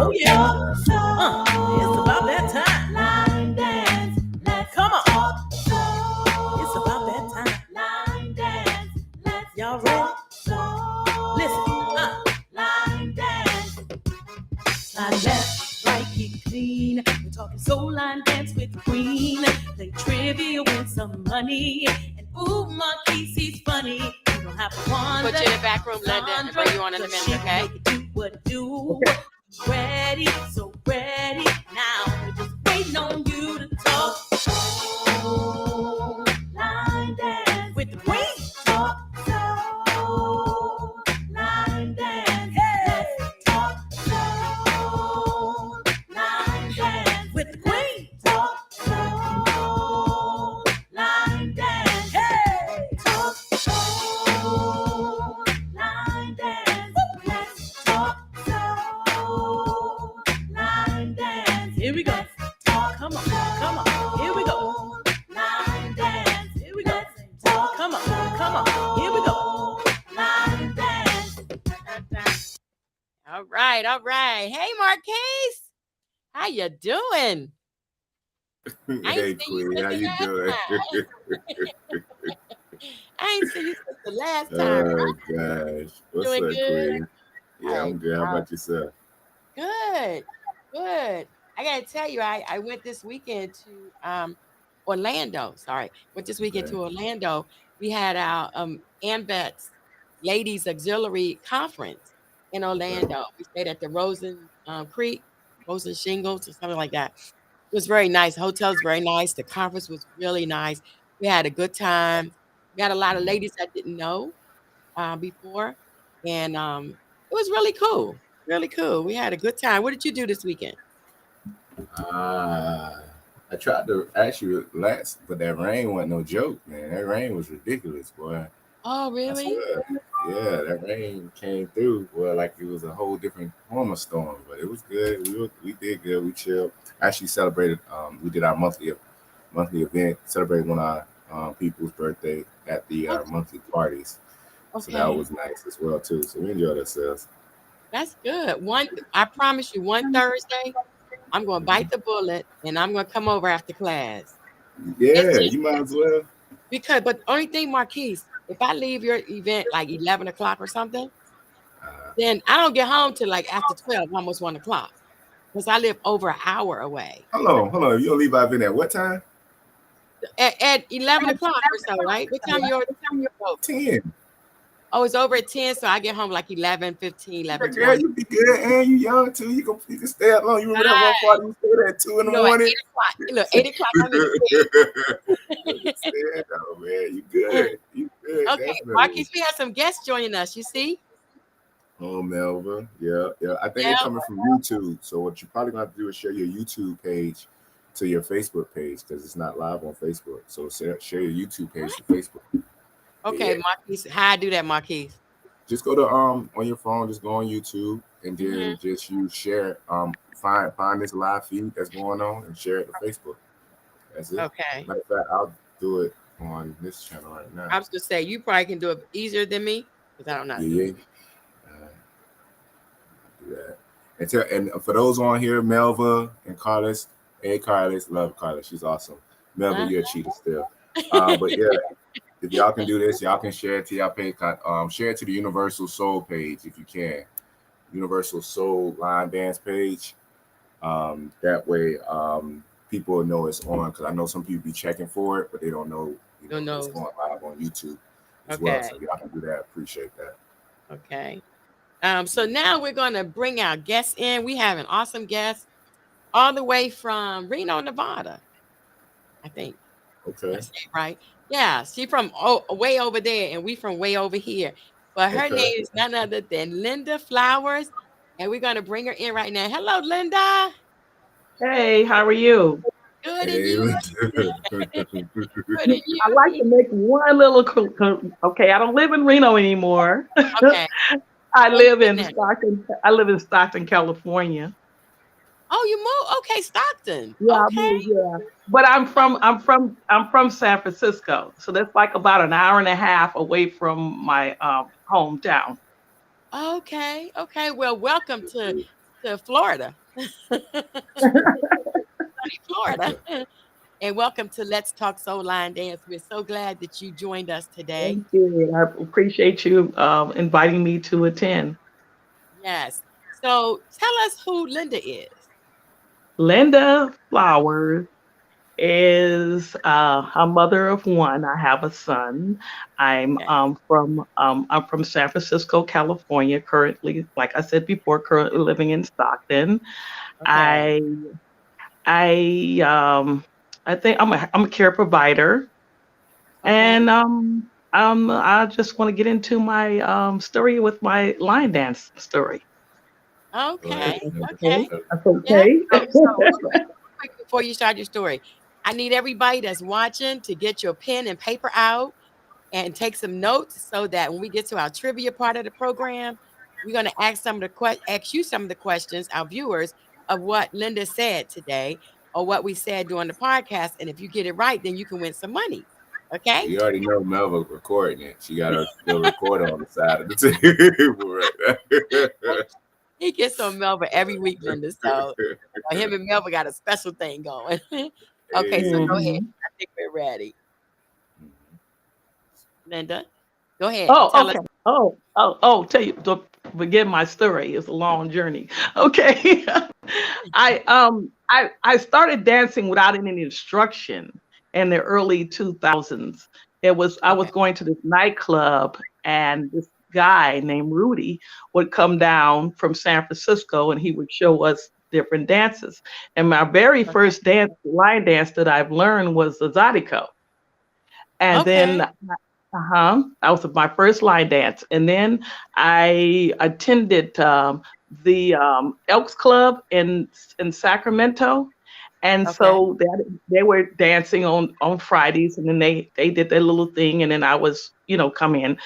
Oh yeah. It's about that time. Line dance. Come on. It's about that time. Line dance. Y'all ready? Listen. Line dance. Line left, right, keep it clean. We're talking soul line dance with the queen. Play trivia, win some money. And ooh, Marquise, he's funny. You don't have to wonder. Put you in the back room, Linda, and bring you on in a minute, okay? Do what do. Okay. Ready, so ready. Now we're just waiting on you to talk. Soul line dance with the queen. Talk soul line dance. Hey. Talk soul line dance with the queen. Talk soul line dance. Hey. Talk soul line dance. Let's talk soul line dance. Here we go. Come on, come on. Here we go. Line dance. Here we go. Come on, come on. Here we go. Line dance. All right, all right. Hey, Marquise, how you doing? Hey, Queen, how you doing? I ain't seen you since the last time. Oh gosh, what's Doing up, good? Queen? Yeah, I'm good. How about yourself? Good, good. I gotta tell you, I went this weekend to Orlando. Sorry, went this weekend to Orlando. We had our AMVETS Ladies Auxiliary Conference in Orlando. We stayed at the Rosen Creek, Rosen Shingles, or something like that. It was very nice. The hotel was very nice. The conference was really nice. We had a good time. We had a lot of ladies I didn't know before, and it was really cool. Really cool. We had a good time. What did you do this weekend? I tried to actually relax, but that rain wasn't no joke, man. That rain was ridiculous, boy. Oh, really? Yeah, that rain came through, boy, like it was a whole different form of storm. But it was good. We did good. We chilled. Actually celebrated. We did our monthly event. Celebrated one of our people's birthday at the monthly parties. Okay. So that was nice as well too. So we enjoyed ourselves. That's good. I promise you, one Thursday, I'm going to bite the bullet and I'm going to come over after class. Yeah, you might as well. But the only thing, Marquise, if I leave your event like 11 o'clock or something, then I don't get home till like after 12, almost 1 o'clock, because I live over an hour away. Hold on. You don't leave our event at what time? At 11 o'clock or so, right? What time you're 10. Oh, it's over at 10, so I get home like 11, 15, 11. Girl, you be good, and you young too. You can stay up long. You remember that one party you stayed at 2 in the morning? 8 o'clock. Look, 8 o'clock. I'm in the oh, man, you good. You good. Okay, definitely. Marquise, we have some guests joining us. You see? Oh, Melva. Yeah. I think they're coming from YouTube. So what you probably gonna have to do is share your YouTube page to your Facebook page, because it's not live on Facebook. So share your YouTube page to Facebook. Okay, yeah. Marquise, how I do that, Marquise? Just go to on your phone, just go on YouTube and then just share find this live feed that's going on and share it to Facebook. That's it. Okay. Matter of fact, I'll do it on this channel right now. I was gonna say you probably can do it easier than me because I don't know. Yeah. Do that. And for those on here, Melva and Carlos. Hey, Carlos, love Carlos. She's awesome. Melva, you're a cheater still. But yeah. If y'all can do this, y'all can share it to y'all page. Share it to the Universal Soul page if you can. Universal Soul line dance page. That way, people will know it's on, because I know some people be checking for it, but they don't know. It's going live on YouTube as well. So y'all can do that. Appreciate that. Okay. So now we're going to bring our guests in. We have an awesome guest all the way from Reno, Nevada, I think. Okay. That's right. Yeah, she from way over there, and we from way over here. But her name is none other than Linda Flowers, and we're going to bring her in right now. Hello, Linda. Hey, how are you? Good, and you? I like to make one little. Okay, I don't live in Reno anymore. Okay. I live in Stockton, California. Oh, you moved? Okay, Stockton. Yeah, okay. Yeah. But I'm from San Francisco, so that's like about an hour and a half away from my hometown. Okay. Well, welcome to to Florida. Florida. And welcome to Let's Talk Soul Line Dance. We're so glad that you joined us today. Thank you. I appreciate you inviting me to attend. Yes. So tell us who Linda is. Linda Flowers is a mother of one. I have a son. I'm Okay. from San Francisco, California. Currently, like I said before, currently living in Stockton. Okay. I I think I'm a care provider, Okay. and I just want to get into my story with my line dance story. Go ahead. Okay. Okay, Okay. that's Yeah. okay. So real quick before you start your story, I need everybody that's watching to get your pen and paper out and take some notes so that when we get to our trivia part of the program, we're going to ask ask you some of the questions, our viewers, of what Linda said today or what we said during the podcast. And if you get it right, then you can win some money. Okay. You already know Melva recording it. She got her little recorder on the side of the table. He gets on Melva every week, Linda. So him and Melva got a special thing going. Okay, so go ahead. Mhm. I think we're ready. Linda, go ahead and Oh, tell us. okay. Tell you to begin my story. It's a long journey. Okay. I started dancing without any instruction in the early 2000s. I was Okay. going to this nightclub, and this guy named Rudy would come down from San Francisco, and he would show us different dances. And my very Okay. first line dance that I've learned was the Zydeco. And then Okay. that was my first line dance. And then I attended the Elks Club in Sacramento. And Okay. so they were dancing on Fridays, and then they did their little thing, and then I was, come in.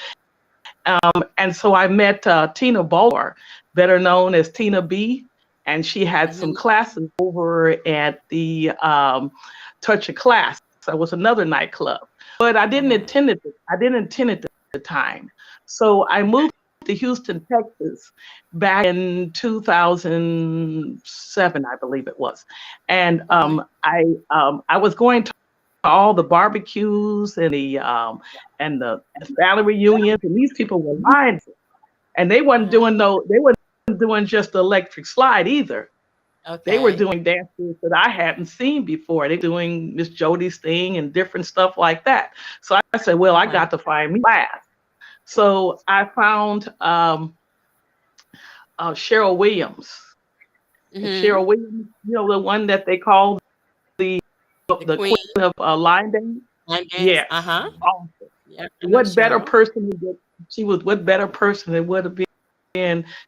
And so I met Tina Bowler, better known as Tina B, and she had some Mhm. classes over at the Touch of Class. So it was another nightclub, but I didn't Okay. attend it. I didn't attend it at the time. So I moved to Houston, Texas, back in 2007, I believe it was, and Okay. I was going to all the barbecues and the family reunions, and these people were lines, and they wasn't doing just the electric slide either. They were Okay. doing dances that I hadn't seen before. They were doing Miss Jody's thing and different stuff like that. So I said, well, I got to find me a class. So I found Cheryl Williams. And Mhm. Cheryl Williams, the one that they call the The queen queen. of line dance. Line dance. Yeah. Awesome. Yeah. I know What better Cheryl. person what better person it would have been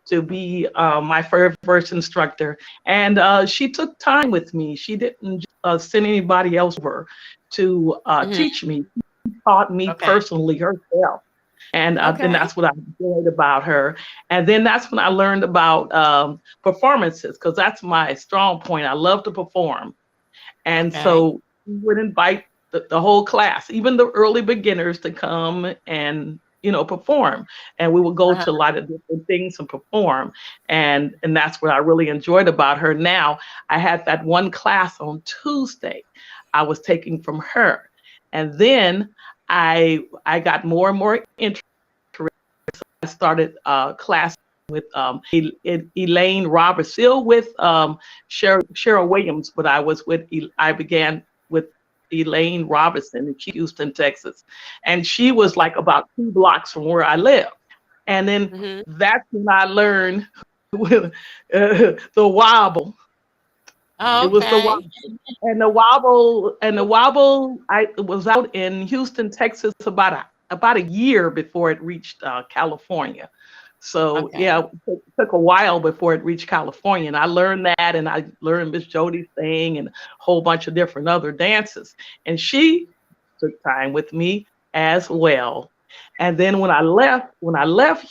to be my first instructor. And she took time with me. She didn't send anybody else over to Mhm. teach me. She taught me Okay. personally herself. And then Okay. that's what I enjoyed about her. And then that's when I learned about performances, because that's my strong point. I love to perform. And Okay. so we would invite the whole class, even the early beginners, to come and perform. And we would go Uh-huh. to a lot of different things and perform. And that's what I really enjoyed about her. Now, I had that one class on Tuesday I was taking from her. And then I got more and more interested. I started class with Elaine Roberts, still with Cheryl Williams, but I began with Elaine Robertson in Houston, Texas. And she was like about 2 blocks from where I live. And then Mhm. that's when I learned the wobble. It was the Okay. wobble. And the wobble, I was out in Houston, Texas about a year before it reached California. So Okay. yeah, it took a while before it reached California, and I learned that, and I learned Miss Jody's thing and a whole bunch of different other dances. And she took time with me as well. And then when I left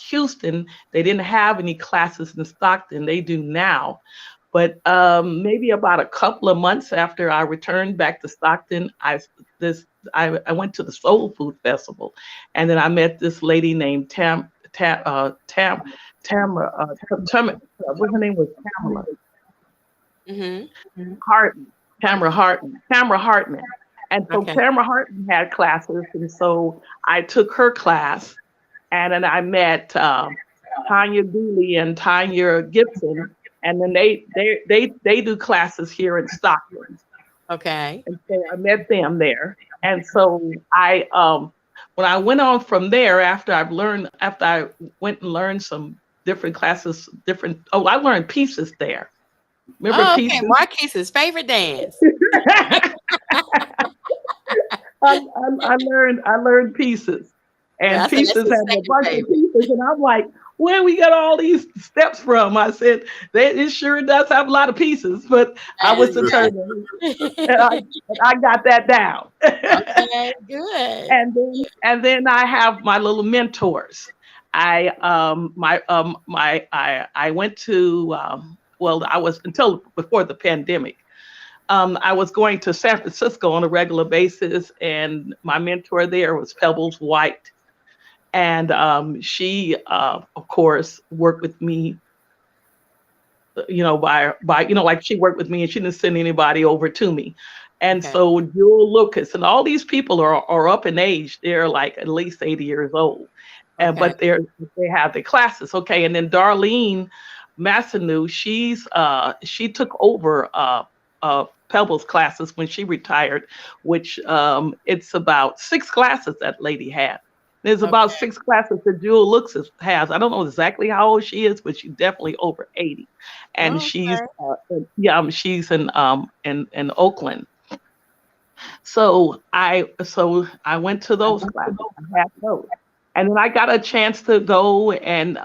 Houston, they didn't have any classes in Stockton. They do now. But maybe about a couple of months after I returned back to Stockton, I went to the Soul Food Festival, and then I met this lady named Tamara, what's her name was Tamara Mm-hmm. Hartman, Tamara Hartman. And so Okay. Tamara Hartman had classes, and so I took her class, and then I met Tanya Dooley and Tanya Gibson, and then they do classes here in Stockton, Okay. and so I met them there, and so I when I went on from there after I went and learned some different classes, I learned pieces there. Remember Oh, okay. pieces? Marquise's favorite dance. I learned pieces, Yeah, and I said that's pieces his have a second bunch of favorite. pieces, and I'm like, where we got all these steps from? I said, it sure does have a lot of pieces, but I was determined, and I got that down. Okay, good. And then I have my little mentors. I went to well, I was until before the pandemic. I was going to San Francisco on a regular basis, and my mentor there was Pebbles White, and she, of course, worked with me. Like she worked with me, and she didn't send anybody over to me. And Okay. so Jewel Lucas and all these people are up in age. They're like at least 80 years old, and Okay. but they have their classes. Okay, and then Darlene Massanou, she took over Pebbles classes when she retired, which it's about 6 classes that lady had. There's about Okay. 6 classes that Jewel Looks has. I don't know exactly how old she is, but she's definitely over 80, and she's Okay. she's in Oakland. So I went to those classes. I had those, and then I got a chance to go and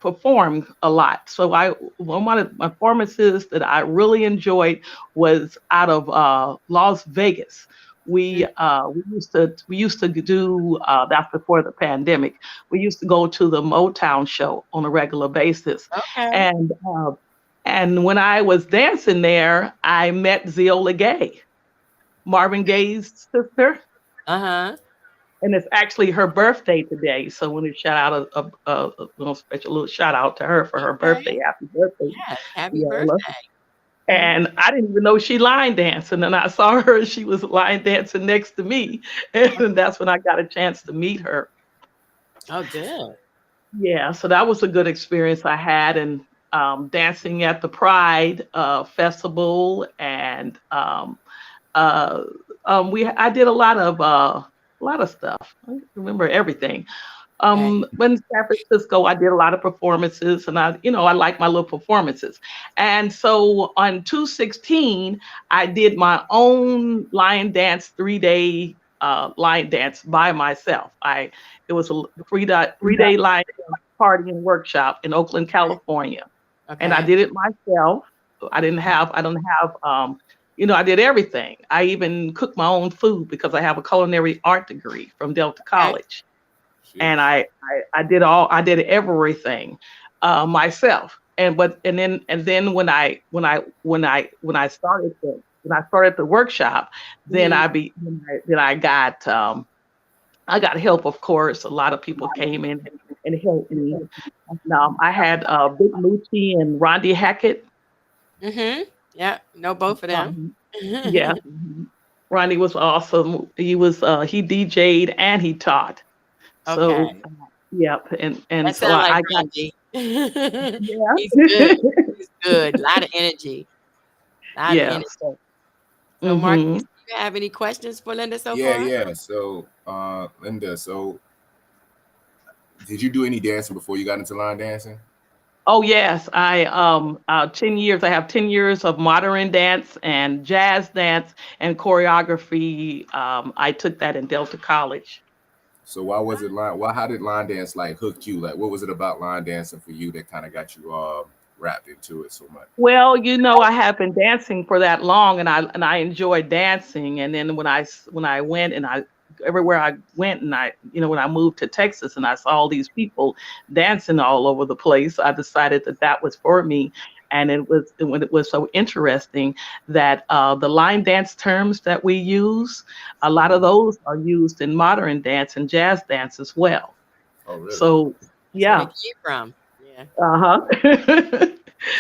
perform a lot. So one of my performances that I really enjoyed was out of Las Vegas. We used to do that's before the pandemic. We used to go to the Motown show on a regular basis, Okay. and when I was dancing there, I met Zeola Gay, Marvin Gaye's sister, Uh-huh. and it's actually her birthday today. So when we shout out a little special little shout out to her for her Okay. birthday. Happy birthday, Yes. Happy Zeola. birthday. And I didn't even know she line danced. And then I saw her, she was line dancing next to me. And that's when I got a chance to meet her. Oh, good. Yeah, so that was a good experience I had. And dancing at the Pride Festival. And I did a lot of stuff. I don't remember everything. Okay. When in San Francisco, I did a lot of performances, and I like my little performances. And so on 2/16, I did my own lion dance 3-day lion dance by myself. It was a 3-day lion dance party and workshop in Oakland, California, and I Okay. did it myself. I don't have I did everything. I even cooked my own food because I have a culinary art degree from Delta Okay. College, and I did everything myself. And then when I started the workshop, then I got help. Of course, a lot of people came in and helped me. I had Big Moochie and Rondi Hackett. Mm-hmm. Yeah. Know both of them. Yeah, Rondi was awesome. He DJ'd and he taught. So Okay. yep, and That so sounds I like got Randy. yeah. He's good. He's good. A lot of energy. A lot of Yeah. energy. So, So, Mark, mhm. do you have any questions for Linda so Yeah, far? yeah. So, Linda, so did you do any dancing before you got into line dancing? Oh yes, I 10 years. I have 10 years of modern dance and jazz dance and choreography. I took that in Delta College. So why was it line? How did line dance like hook you? Like, what was it about line dancing for you that kind of got you wrapped into it so much? Well, I have been dancing for that long, and I enjoyed dancing. And then when I went and everywhere I went, and when I moved to Texas and I saw all these people dancing all over the place, I decided that was for me. And it was so interesting that the line dance terms that we use, a lot of those are used in modern dance and jazz dance as well. Oh, really? That's So where yeah. they came from. Yeah. Uh-huh.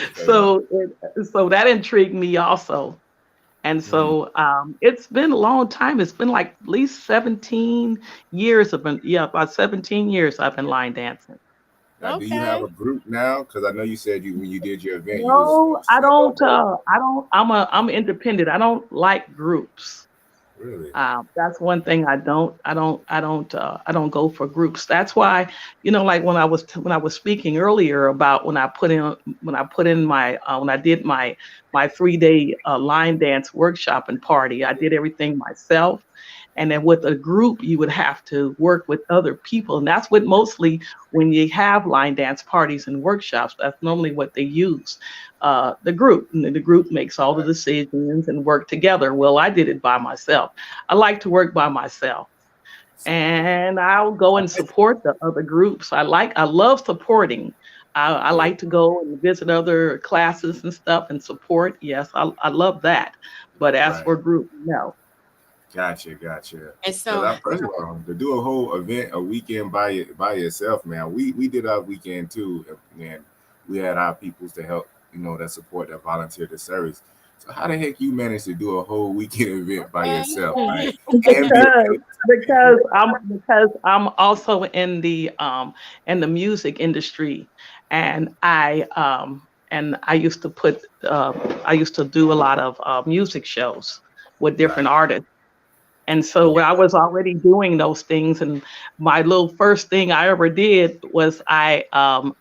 Okay. So that intrigued me also. And Mhm. so it's been a long time. It's been like at least 17 years. About 17 years I've been line dancing. Now, do you have Okay. a group now? Because I know you said you when you did your event, you was No, I solo. don't. I'm independent. I don't like groups. Really? That's one thing I don't go for groups. That's why, like when I was speaking earlier about when I did my 3-day line dance workshop and party, I did everything myself. And then with a group, you would have to work with other people. And that's what mostly when you have line dance parties and workshops, that's normally what they use. The group, and then the group makes all the Right. decisions and work together. Well, I did it by myself. I like to work by myself, and I'll go and support the other groups. I love supporting. I Yeah. like to go and visit other classes and stuff and support. Yes, I love that. But as Right. for group, no. Gotcha. And Because so, I first of all, to do a whole event, a weekend by yourself, man. We did our weekend too, and we had our peoples to help, that support that volunteer the service. So how the heck you managed to do a whole weekend event by yourself, right? And be because available to people. because I'm also in the music industry, and I used to I used to do a lot of music shows with Right. different artists. And so Okay. when I was already doing those things, and my little first thing I ever did was I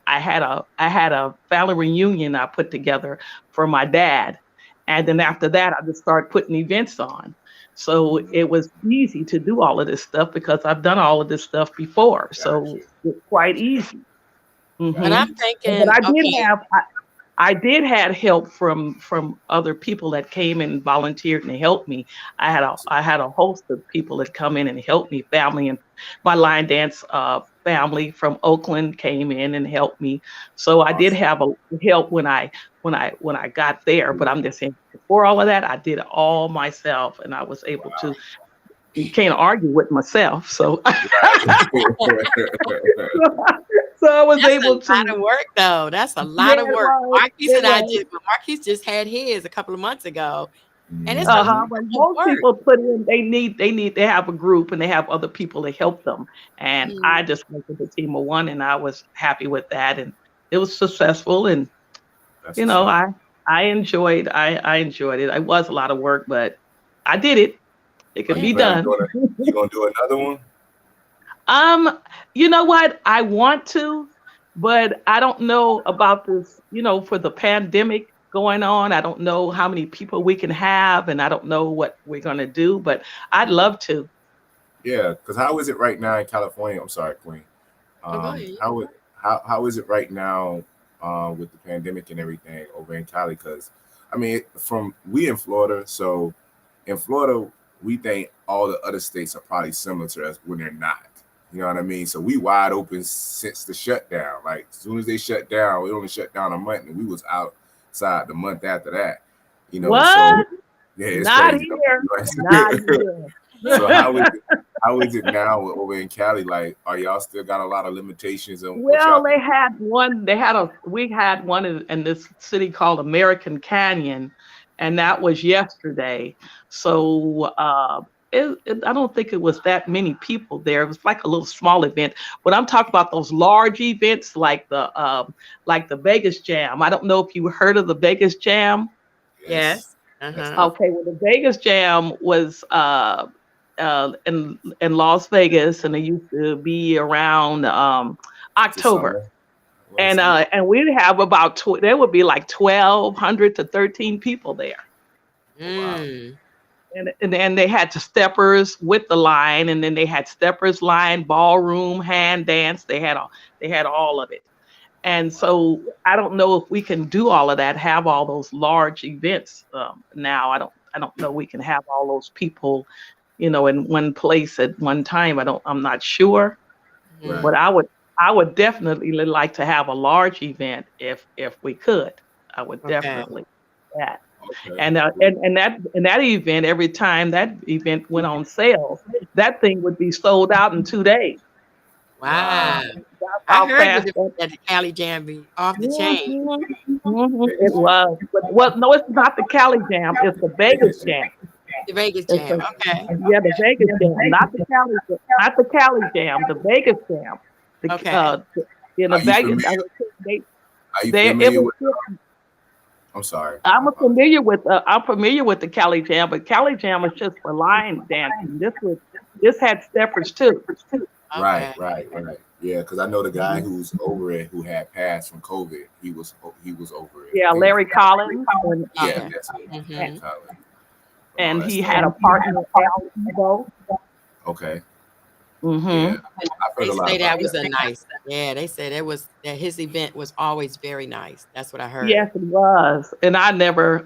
had a family reunion I put together for my dad, and then after that I just started putting events on. So Mhm. it was easy to do all of this stuff because I've done all of this stuff before. So Gotcha. it's quite Gotcha. easy. but Gotcha. I'm hmm But thinking, okay, I did had help from other people that came and volunteered and helped me. I had a host of people that come in and help me, family and my line dance family from Oakland came in and helped me. So I did Awesome. have a help when I got there. But I'm just saying before all of that, I did it all myself, and I was able to. Wow. You can't argue with myself, so Right. so I was that's a able lot of to. work, though. That's a Yeah, lot of it work. was. Marquise It and I was. did, but Marquise just had his a couple of months ago, and it's a lot Mhm. Uh-huh. But of most work. people put in, they have a group and they have other people to help them. And Mm, I just went with a team of one and I was happy with that. And it was successful. And, That's you what's know, up. I enjoyed it. It was a lot of work, but I did it. It Are could you be planning on done. doing it? You gonna do another one? Um, you know what? I want to, but I don't know about this, for the pandemic going on. I don't know how many people we can have, and I don't know what we're going to do, but I'd love to. Yeah, because how is it right now in California? I'm sorry, Queen. oh, go ahead. How is it right now with the pandemic and everything over in Cali? Because I mean, from we in Florida, so in Florida we think all the other states are probably similar to us when they're not. You know what I mean? So we wide open since the shutdown. Like as soon as they shut down, we only shut down a month, and we was outside the month after that. So What? yeah, it's Not crazy. here. Not Though. here. So how is it now over in Cali? Like, are y'all still got a lot of limitations on what y'all Well, can do? we had one in this city called American Canyon, and that was yesterday. So I don't think it was that many people there. It was like a little small event. But I'm talking about those large events like the Vegas Jam. I don't know if you heard of the Vegas Jam. Yes, Yes. that's Uh-huh. definitely Okay, well, the Vegas Jam was in Las Vegas, and it used to be around the October, summer. I want to say. and we'd have there would be like 1,200 to 13 people there, Oh, wow. Mm. and then they had the steppers with the line, and then they had steppers line, ballroom, hand dance. They had all of it. And Wow. so I don't know if we can do all of that, have all those large events now. I don't know we can have all those people, in one place at one time. I'm not sure, Right. but Mhm. I would definitely like to have a large event if we could. I would Okay. definitely do that. Okay. And Well, that event, every time that event went on sale, that thing would be sold out in 2 days. Wow. Wow. That's I how heard fast that the Cali Jam be off the chain. it was. But well, no, it's not the Cali Jam. It's the Vegas Jam. The Vegas It's Jam. the Okay. yeah, the Vegas Jam, not the Cali Jam, the Vegas Jam. The Okay. in the Are you Vegas, familiar? they, Are you they it familiar was. with? I'm sorry. I I'm apologize. I'm familiar with the Cali Jam, but Cali Jam was just for line dancing. This had steppers too. Right, Okay. right. Yeah, because I know the guy who's over it who had passed from COVID. He was over it. I Yeah, think Larry Collins, yeah, Okay. that's it. Mm-hmm. Colin. And all and that he stuff. had a partner, Al Ebo. Okay. Hmm. Yeah, I've heard They a lot say that about was that. a nice. Yeah, they said that his event was always very nice. That's what I heard. Yes, it was, and I never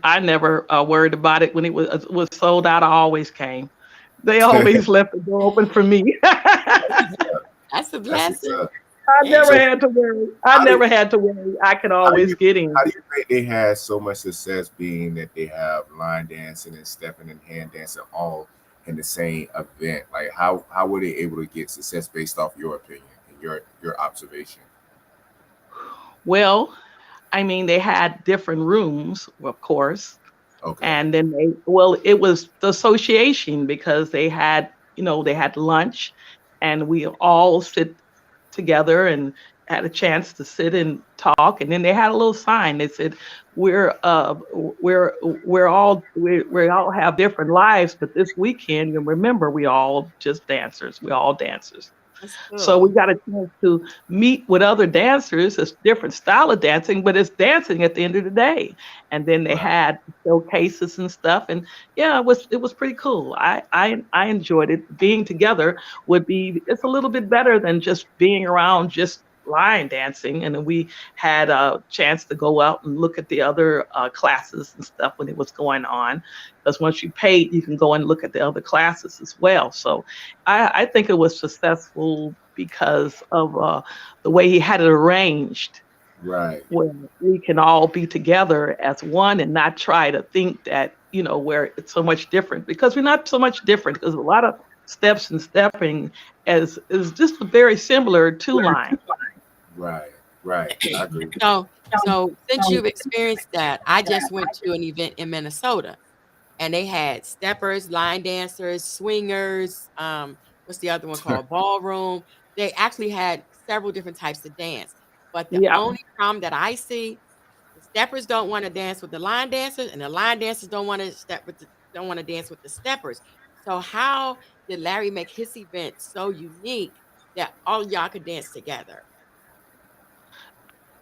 worried about it when it was sold out. I always came. They always left the door open for me. That's a That's what's blessing. up. I Hey, never So had to worry. I how do never had to worry. I could how do always you get how in. do you think they had so much success being that they have line dancing and stepping and hand dancing all in the same event? Like how were they able to get success based off your opinion and your observation? Well, I mean, they had different rooms, of course, Okay. and then it was the association because they had lunch, and we all sit together and had a chance to sit and talk, and then they had a little sign that said we all have different lives, but this weekend, and remember, we all just dancers, we all dancers. that's So cool. we got a chance to meet with other dancers. It's different style of dancing, but it's dancing at the end of the day. And then they Right. had showcases and stuff. And yeah, it was pretty cool. I enjoyed it. Being together it's a little bit better than just being around just line dancing. And then we had a chance to go out and look at the other classes and stuff when it was going on. Because once you paid, you can go and look at the other classes as well. So I think it was successful because of the way he had it arranged, Right. where we can all be together as one and not try to think that, where it's so much different, because we're not so much different, because a lot of steps and stepping is just very similar to line. Right. Right. I agree. So since you've experienced that, I just went to an event in Minnesota, and they had steppers, line dancers, swingers. What's the other one called? Ballroom. They actually had several different types of dance. But the Yeah. only problem that I see, the steppers don't want to dance with the line dancers, and the line dancers don't want to dance with the steppers. So how did Larry make his event so unique that all y'all could dance together?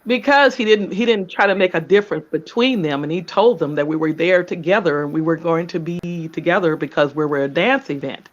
Because he didn't try to make a difference between them, and he told them that we were there together and we were going to be together because we were a dance event.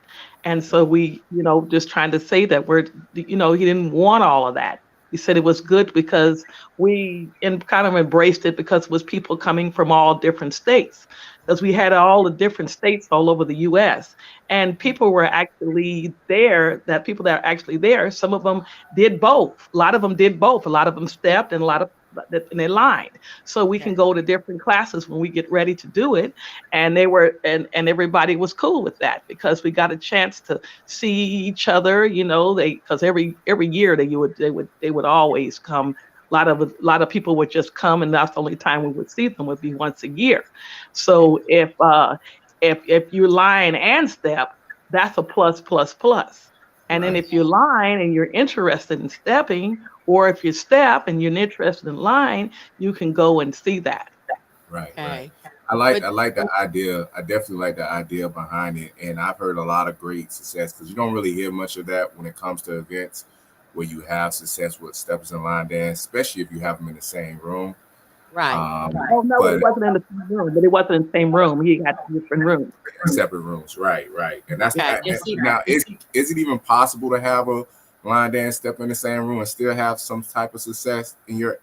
And so we, just trying to say that he didn't want all of that. He said it was good because kind of embraced it, because it was people coming from all different states, because we had all the different states all over the US, and people were actually there, that people that are actually there, some of them did both. A lot of them did both. A lot of them stepped, and a lot of and they lined. So we can Okay. go to different classes when we get ready to do it. And they were and everybody was cool with that, because we got a chance to see each other. Because every year they would always come. A lot of people would just come, and that's the only time we would see them would be once a year. So if you line and step, that's a plus plus plus. And then Right. if you line and you're interested in stepping, or if you step and you're interested in line, you can go and see that. Right. Right. Okay. I But like the idea. I definitely like the idea behind it, and I've heard a lot of great success because you don't really hear much of that when it comes to events where you have success with steppers and line dance, especially if you have them in the same room. right. Oh no, it But wasn't in the same room, but it wasn't in the same room. He had different rooms. separate rooms, right, right, and that's Okay. And and see, now is it even possible to have a line dance step in the same room and still have some type of success in your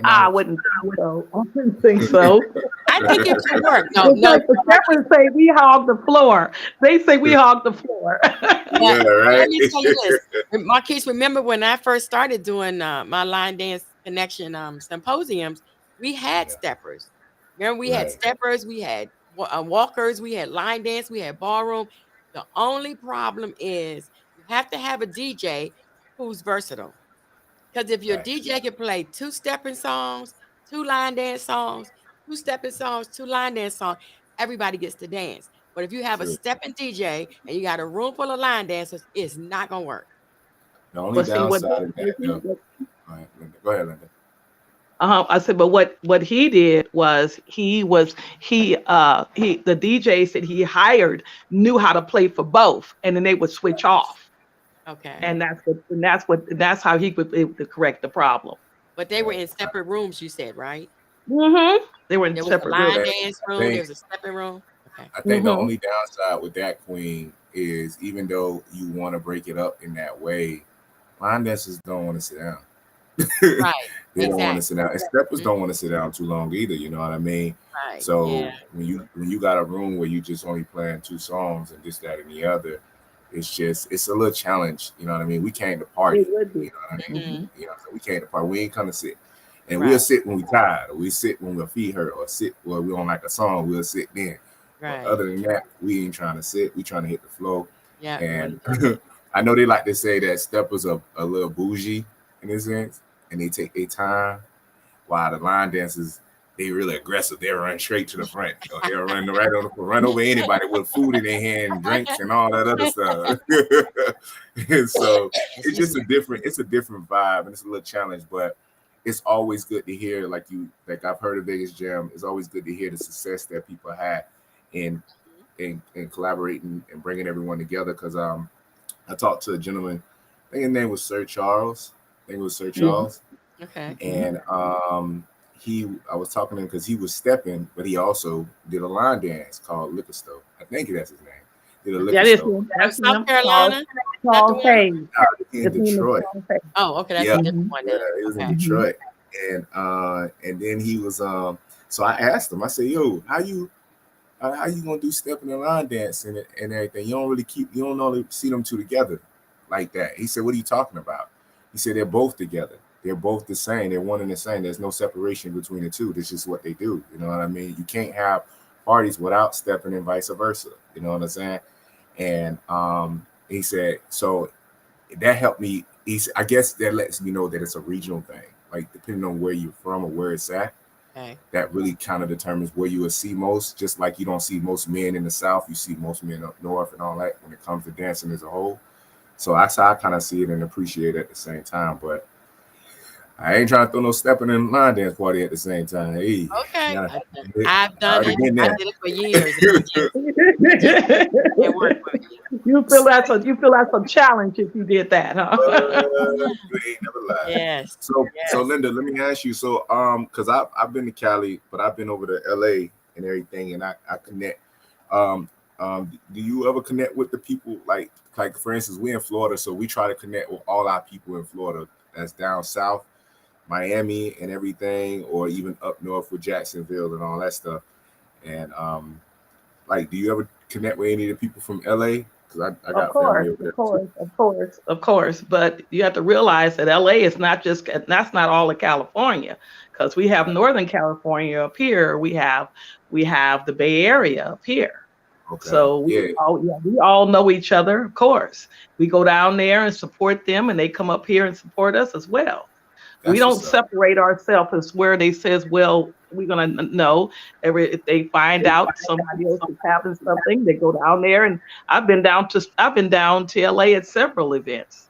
I knowledge? wouldn't think so. I wouldn't think so. I think it should work. No, It's no, like the steppers say we hog the floor. They say we hog the floor. Yeah, but right. let me tell you this. Marquise, remember when I first started doing my line dance connection symposiums, we had Yeah, steppers. Remember, we had right, steppers, we had walkers, we had line dance, we had ballroom. The only problem is you have to have a DJ, who's versatile. Because if your Right. DJ can play 2 stepping songs, 2 line dance songs, 2 stepping songs, 2 line dance songs, everybody gets to dance. But if you have a True. stepping DJ and you got a room full of line dancers, it's not gonna work. The only But see what downside of that, though. All right, Linda. Go ahead, Linda. I said, but what he did was he the DJ said he hired knew how to play for both, and then they would switch off, Okay. and that's how he would able to correct the problem. But they were in separate rooms, you said, right? They were in There was a separate line rooms. dance room, there was a stepping room. Okay. I think the Mhm. only downside with that, Queen, is even though you want to break it up in that way, line dancers don't want to sit down. Right. They don't want Exactly. to sit down. And steppers don't want to sit down too long either. You know what I mean? Right. So Yeah. when you got a room where you just only playing 2 songs and this, that, and the other, it's a little challenge. You know what I mean? We came to party. It would You be. know what I mean? Mhm. You know, so we came to party. We ain't come to sit. And Right. we'll sit when we tired, or we sit when our feet hurt, or sit where we don't like a song, we'll sit then. Right. But other than that, we ain't trying to sit. We trying to hit the flow. Yeah. And I know they like to say that steppers are a little bougie in a sense, and they take their time, while the line dancers, they really aggressive. They run straight to the front. You know, they'll run right on the run over anybody with food in their hand, drinks, and all that other stuff. And so it's just a different vibe, and it's a little challenge, but it's always good to hear, like I've heard of Vegas Jam. It's always good to hear the success that people had in collaborating and bringing everyone together. Because I talked to a gentleman, I think his name was Sir Charles. Okay. And I was talking to him because he was stepping, but he also did a line dance called Liquor Store. I think that's his name. Did a liquor That is store that's South him. Carolina? Charles Hayes. in His name is Detroit. Charles Hayes. Oh, okay. That's Yeah. a different one. Yeah, Then. it was Okay. in Detroit. And then he was so I asked him, I said, yo, how you gonna do stepping and line dancing and everything? You don't only see them two together like that. He said, what are you talking about? He said, they're both together. They're both the same. They're one and the same. There's no separation between the two. That's just what they do. You know what I mean? You can't have parties without stepping and vice versa. You know what I'm saying? And he said, so that helped me. I guess that lets me know that it's a regional thing. Like depending on where you're from or where it's at, Okay. that really kind of determines where you will see most. Just like you don't see most men in the South, you see most men up north and all that when it comes to dancing as a whole. So that's how I kind of see it and appreciate it at the same time. But I ain't trying to throw no stepping in line dance party at the same time. Hey, Okay. yeah, I've done already it. been I there. did it for years. It worked for me. You feel that's a challenge if you did that, huh? You ain't never lied. Yes. So Yes. Linda, let me ask you. So because I've been to Cali, but I've been over to LA and everything, and I connect. Do you ever connect with the people like for instance, we in Florida, so we try to connect with all our people in Florida that's down south, Miami and everything, or even up north with Jacksonville and all that stuff. And like, do you ever connect with any of the people from LA? Because I got family over there. Of course. But you have to realize that LA is that's not all of California, because we have Northern California up here. We have the Bay Area up here. Okay. So we all know each other. Of course, we go down there and support them, and they come up here and support us as well. We don't separate ourselves as where they says, well, we're gonna know if they find out somebody else is having something, they go down there. And I've been down to LA at several events.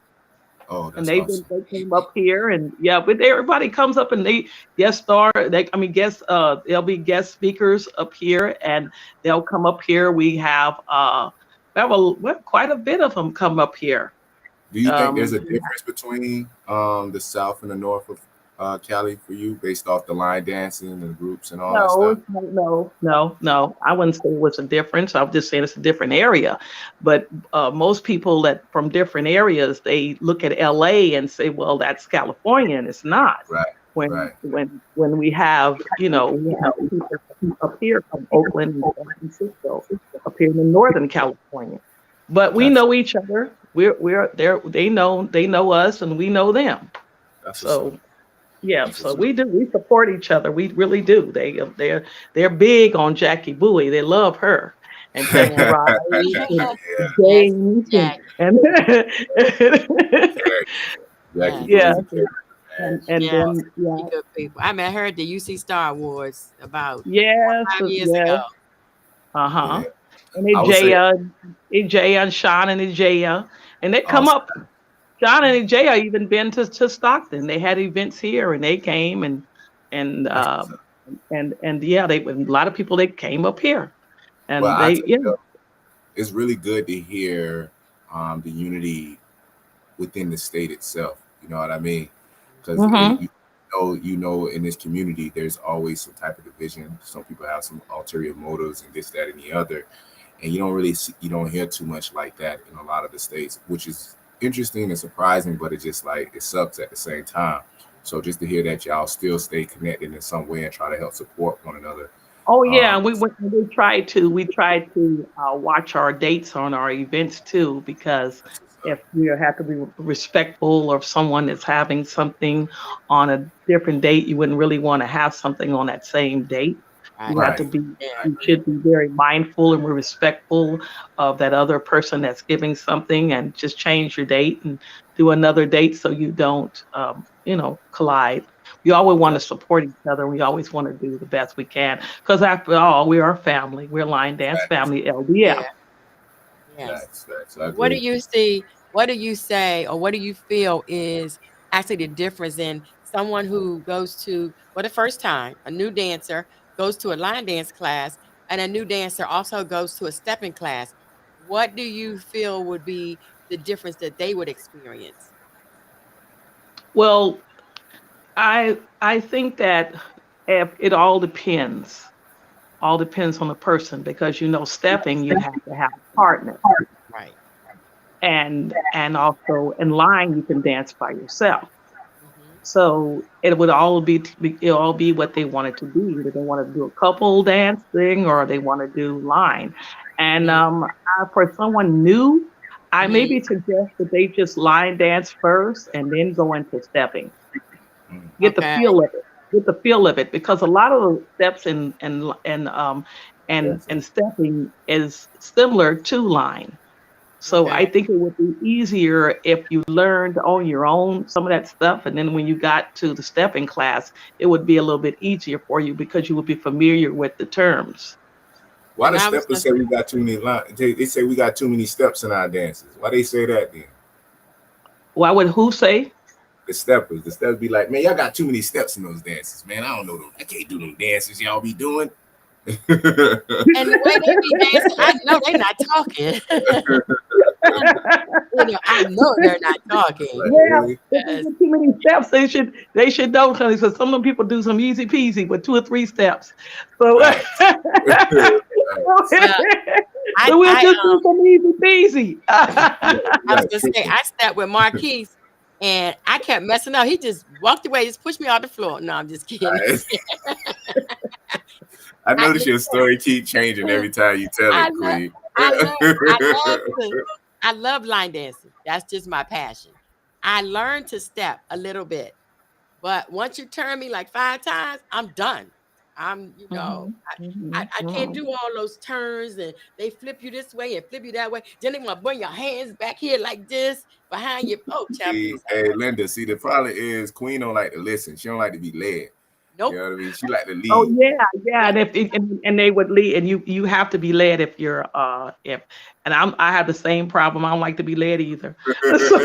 Oh, that's And they awesome. came up here, and but everybody comes up and they guest star. There'll be guest speakers up here, and they'll come up here. We have quite a bit of them come up here. Do you think there's a difference between the South and the North of Cali for you, based off the line dancing and the groups and all that stuff? No. I wouldn't say it was a difference. I'm just saying it's a different area. But most people that from different areas, they look at LA and say, well, that's California, and it's not. Right. When we have people up here from Oakland and San Francisco, up here in Northern California. But we know each other. We're there. They know us, and we know them. So we support each other. We really do. They're big on Jackie Bowie. They love her. And James Yes. and Jackie Yeah. Josie Carey. And Yes, then yeah, good people. I mean, I heard the UC Star Awards about yes, 5 years yes, ago. uh-huh. Yeah, And I would say Ijaya and Sean and Ijaya. And they come awesome. up. Sean and Ijaya even been to Stockton. They had events here and they came and That's what's up. and yeah, they a lot of people they came up here. Well, And I they tell yeah. you, it's really good to hear the unity within the state itself. You know what I mean? Because Mm-hmm. you know, in this community, there's always some type of division. Some people have some ulterior motives and this, that, and the other, and you don't really you don't hear too much like that in a lot of the states, which is interesting and surprising, but it just like it sucks at the same time. So just to hear that y'all still stay connected in some way and try to help support one another. Oh yeah, Um, we try to watch our dates on our events too, because that's what's up. if we have to be respectful of someone that's having something on a different date, you wouldn't really want to have something on that same date. Right. You have to Right. be, Yeah. you should be very mindful and respectful of that other person that's giving something, and just change your date and do another date so you don't, collide. We always want to support each other. We always want to do the best we can because after all, we are family. We're Line Dance Facts. Family Yeah. LDF. Yes. Facts. I What do agree. you see? What do you say, or what do you feel is actually the difference in someone who goes to, for the first time, a new dancer goes to a line dance class, and a new dancer also goes to a stepping class? What do you feel would be the difference that they would experience? Well, I think that if it all depends on the person because stepping you have to have a partner, Right. and also in line you can dance by yourself. Hmm. So it'll all be what they want it to be. Either they want to do a couple dance thing or they want to do line. And Hmm. for someone new, I Hmm. maybe suggest that they just line dance first and then go into stepping. Mm, Get the Okay. feel of it. Get the feel of it because a lot of the steps and definitely. stepping is similar to line. So Okay. I think it would be easier if you learned on your own some of that stuff, and then when you got to the stepping class, it would be a little bit easier for you because you would be familiar with the terms. Why And the I was steppers gonna say we got too many lines? They say we got too many steps in our dances. Why they say that then? Why would who say? The steppers be like, man, y'all got too many steps in those dances, man. I don't know them. I can't do them dances y'all be doing. And the way they be dancing, I know they're not talking. I know they're not talking. Like, Yeah, really? if they get too many steps, they should know, honey. So some of them people do some easy peasy with 2 or 3 steps. So, Facts. Well, I so we'll I just do some easy peasy. I was gonna say I stepped with Marquise and I kept messing up. He just walked away, just pushed me off the floor. No, I'm just kidding. I I, notice your story keep changing every time you tell I it, love Queen. I love line dancing. That's just my passion. I learned to step a little bit, but once you turn me like 5 times, I'm done. I'm, Mhm, I, mhm, I can't mhm. do all those turns and they flip you this way and flip you that way. Then they want to bring your hands back here like this behind your See, champions. hey, Linda, see, the problem is Queen don't like to listen. She don't like to be led. You Nope. know what I mean? She like to Oh lead. yeah, and and they would lead, and you have to be led if you're if, and I have the same problem. I don't like to be led either. So,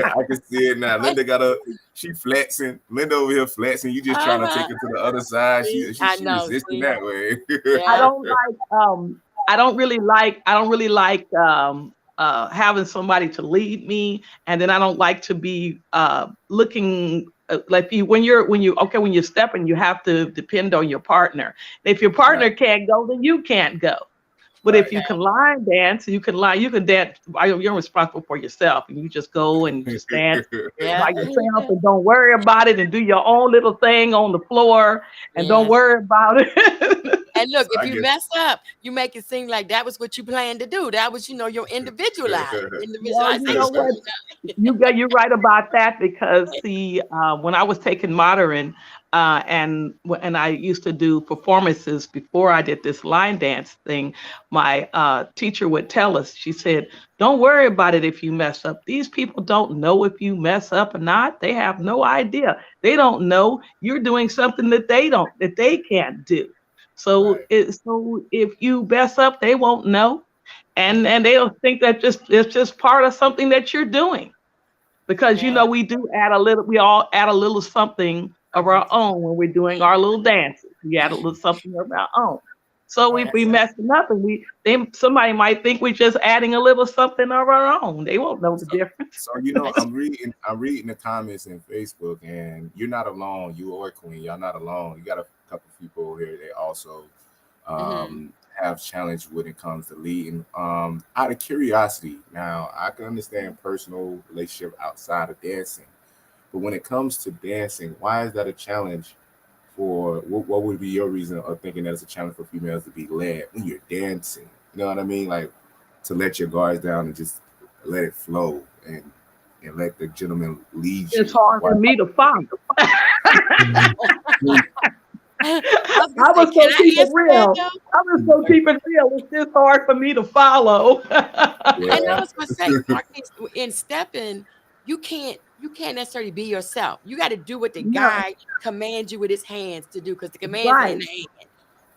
I can see it now. Linda she flexing. Linda over here flexing. You just trying to take Uh-huh. it to the other side. See, She I she know. resisting See, that way. I yeah. don't like I don't really like having somebody to lead me, and then I don't like to be looking like when you're stepping, you have to depend on your partner. If your Right, partner can't go, then you can't go. But if right. you can line dance, you can dance. You're responsible for yourself, and you just go and just dance Yeah. by yourself, and don't worry about it, and do your own little thing on the floor, and don't Yes. worry about it. And look, So if I you guess mess up, you make it seem like that was what you planned to do. That was, your Well, you know individualization. what? You're right about that because see, when I was taking modern, And I used to do performances before I did this line dance thing. My teacher would tell us, she said, don't worry about it if you mess up. These people don't know if you mess up or not. They have no idea. They don't know you're doing something that they can't do. So Right. so if you mess up, they won't know. And they'll think that it's just part of something that you're doing. Because Yeah. we all add a little something of our own when we're doing our little dances. We add a little something of our own. So Right. we messing up, and somebody might think we're just adding a little something of our own. They won't know the difference. So I'm reading the comments in Facebook, and you're not alone. You or Queen, y'all not alone. You got a couple people here that also have challenge when it comes to leading. Out of curiosity, now I can understand personal relationship outside of dancing, but when it comes to dancing, why is that a challenge? For what would be your reason of thinking that it's a challenge for females to be led when you're dancing? You know what I mean? Like to let your guards down and just let it flow and let the gentleman lead you. It's hard for me to follow. I I was was gonna so say, keep can I it answer that real. though? I was so keep it real. It's just hard for me to follow. And I Yeah, was gonna say, Marquise, in stepping, you can't necessarily be yourself. You got to do what the No, guy commands you with his hands to do, because the commands are in right. the hand.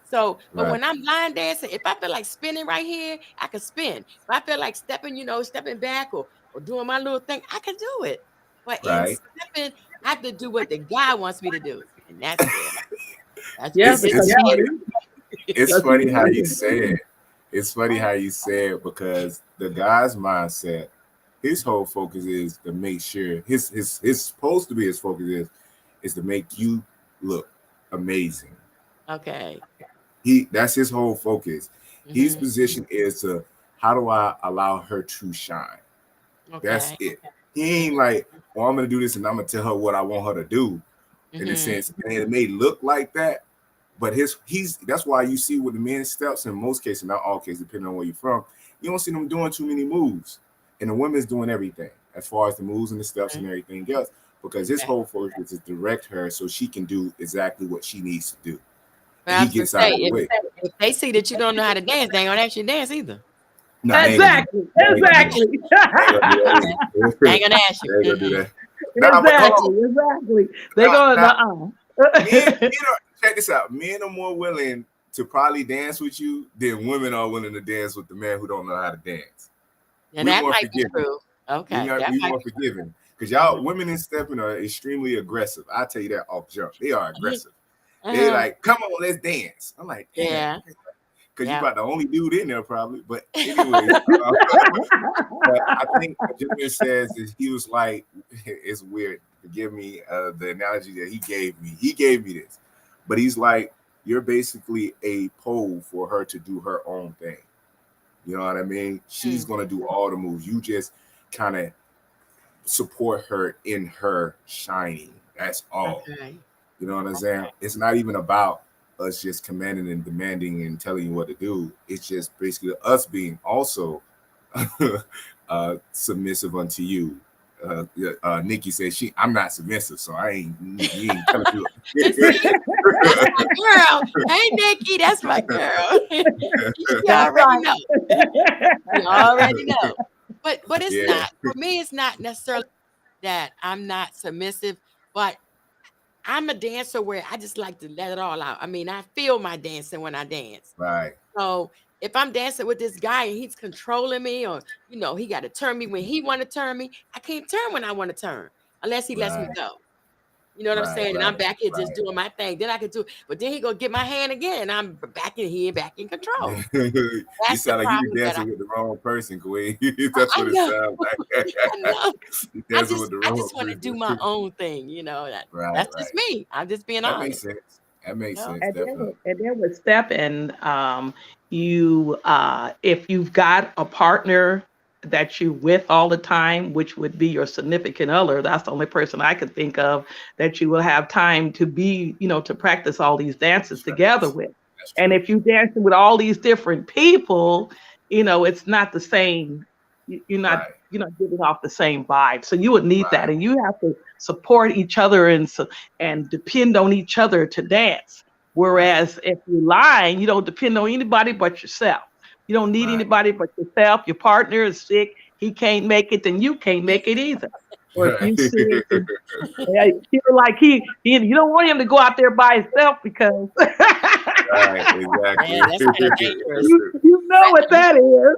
So, but right, when I'm line dancing, if I feel like spinning right here, I can spin. If I feel like stepping, stepping back or doing my little thing, I can do it. But in right. stepping, I have to do what the guy wants me to do, and that's where Yeah, it It's gets because it's he funny. tricky. leads. It's Because he funny how you leads. say it. It's funny how you say it because the guy's mindset, his whole focus is to make sure his supposed to be his focus is to make you look amazing. Okay. That's his whole focus. His Hmm. position is to how do I allow her to shine? That's Okay. it. He ain't like, oh, I'm gonna do this and I'm gonna tell her what I want her to do in a Hmm. sense. And it may look like that, but he's that's why you see with the men's steps in most cases, not all cases, depending on where you're from, you don't see them doing too many moves. And the women's doing everything as far as the moves and the steps and everything else, because his Okay. whole focus is to direct her so she can do exactly what she needs to do. But And I he was gonna gets out say, of the way. if they see that you don't know how to dance, they ain't gonna ask you to dance either. No, I ain't gonna do that. Exactly. I ain't gonna do that. Exactly. I ain't gonna do that They either. ain't gonna ask you. I ain't gonna do that. Nah, but hold on. Exactly. Exactly. They Now, go, now men, uh-uh. men are check this out. Men are more willing to probably dance with you than women are willing to dance with the man who don't know how to dance. And We that more might be forgiving. true. Okay, that We might more be forgiving because true. y'all women in stepping are extremely aggressive. I tell you that off jump. They are Mhm. aggressive. They Uh-huh. like, come on, let's dance. I'm like, damn, Yeah. because you Yeah. about the only dude in there probably. But anyways, but I think what gentleman says is he was like, it's weird. Forgive me, the analogy that he gave me. He gave me this, but he's like, you're basically a pole for her to do her own thing. You know what I mean? She's Mm. gonna do all the moves. You just kind of support her in her shining. That's all. Okay. You know what I'm saying? It's not even about us just commanding and demanding and telling you what to do. It's just basically us being also submissive unto you. Nikki says I'm not submissive, so you ain't telling me. It's, that's my girl. Hey, Nikki, that's my girl. She That's already right. know. You already know. But it's Yeah, not, for me, it's not necessarily that I'm not submissive, but I'm a dancer where I just like to let it all out. I mean, I feel my dancing when I dance. right, So if I'm dancing with this guy and he's controlling me, or he got to turn me when he want to turn me, I can't turn when I want to turn unless he lets me right, go. You know what I'm right, saying? And I'm right, back here just right. doing my thing. Then I can do, but then he gonna get my hand again, and I'm back in here, back in control. You That's the sound like you problem that dancing with the wrong person, Queen. That's I what it know. sounds like. I know. You I dancing with just the I wrong just want to do my person. own thing. Right, That's just right. me. I'm just being That makes honest. sense. That makes Yeah. sense, definitely. And then with stepping, you if you've got a partner that you with all the time, which would be your significant other, that's the only person I could think of that you will have time to be, to practice all these dances That's right. together with. That's And true. if you dancing with all these different people, it's not the same. You're not Right, giving off the same vibe. So you would need that, right. and you have to support each other and depend on each other to dance. Whereas if you're lying, you don't depend on anybody but yourself. You don't need anybody but yourself. Your partner is sick, he can't make it, then you can't make it either. Or if you sick, you feel like you don't want him to go out there by himself because Right, exactly. Man, that's kind of dangerous. you know what that is.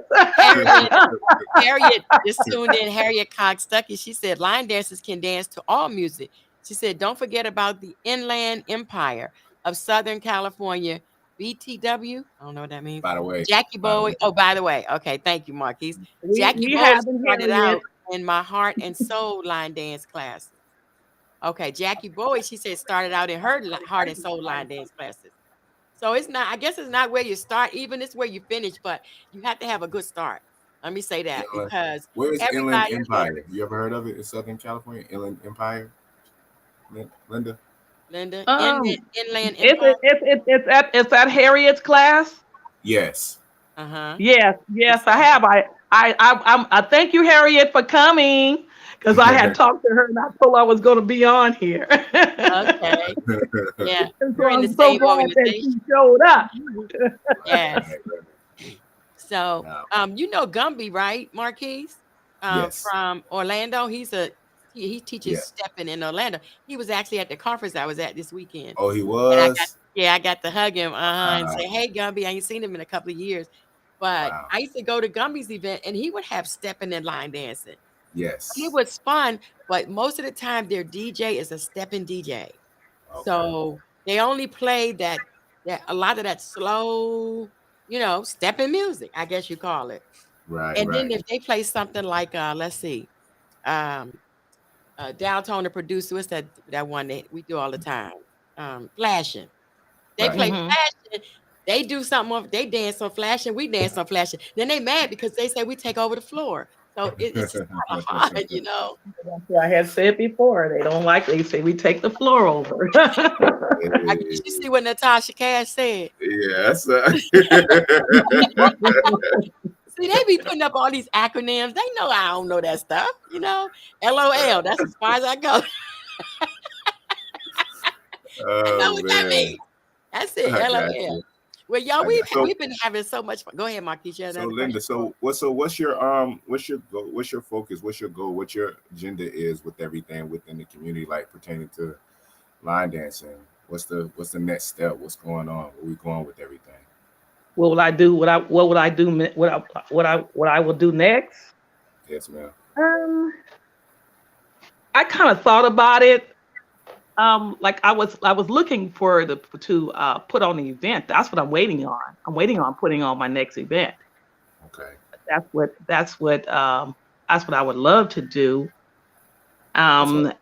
Harriet just tuned in. Harriet Cox Stuckey. She said line dancers can dance to all music. She said, don't forget about the Inland Empire of Southern California, BTW. I don't know what that means. By the way, Jackie Bowie. Oh, by the way. Okay, thank you, Marquise. Jackie we Bowie haven't started Harriet. out in my heart and soul line dance classes. Okay, Jackie Bowie, she said, started out in her heart and soul line dance classes. So it's not, I guess it's not where you start, even it's where you finish, but you have to have a good start. Let me say that because where is Inland everybody Empire? You ever heard of it in Southern California? Inland Empire? Linda? Linda, Inland Empire. It's at Harriet's class. Yes. Uh-huh. Yes, I have. I thank you, Harriet, for coming because I had talked to her and I told her I was going to be on here. Okay. Yeah. So We're in the I'm so same glad that organization. she showed up. Yes. So, you know Gumby, right, Marquise? Yes. From Orlando. He teaches Yeah. stepping in Orlando. He was actually at the conference I was at this weekend. Oh, he And was? I got to hug him and Wow. say, hey, Gumby, I ain't seen him in a couple of years. But Wow. I used to go to Gumby's event and he would have stepping and line dancing. Yes. It was fun, but most of the time their DJ is a stepping DJ. Okay. So they only play that a lot of that slow, stepping music, I guess you call it. Right, And then right. if they play something like let's see, Downtown the producer, what's that one that we do all the time? Flashing. They Right. play Mhm. flashing. They do something. They dance on flashing. We dance on flashing. Then they mad because they say we take over the floor. So it's just kind of hard, I had said before, they don't like. They say we take the floor over. Did you see what Natasha Cash said? Yes. See, they be putting up all these acronyms. They know I don't know that stuff. LOL. That's as far as I go. I know what that means. That's it. I got LOL. you. Well, y'all, I got- we've been having so much fun. Go ahead, Marquise. So Linda, what's your goal? What's your focus? What's your goal? What your agenda is with everything within the community, like pertaining to line dancing? What's the next step? What's going on? Where we going with everything? What will I do? What would I do? What I will do next? Yes, ma'am. I kind of thought about it. Like I was looking to put on the event. That's what I'm waiting on. I'm waiting on putting on my next event. Okay. That's what I would love to do. And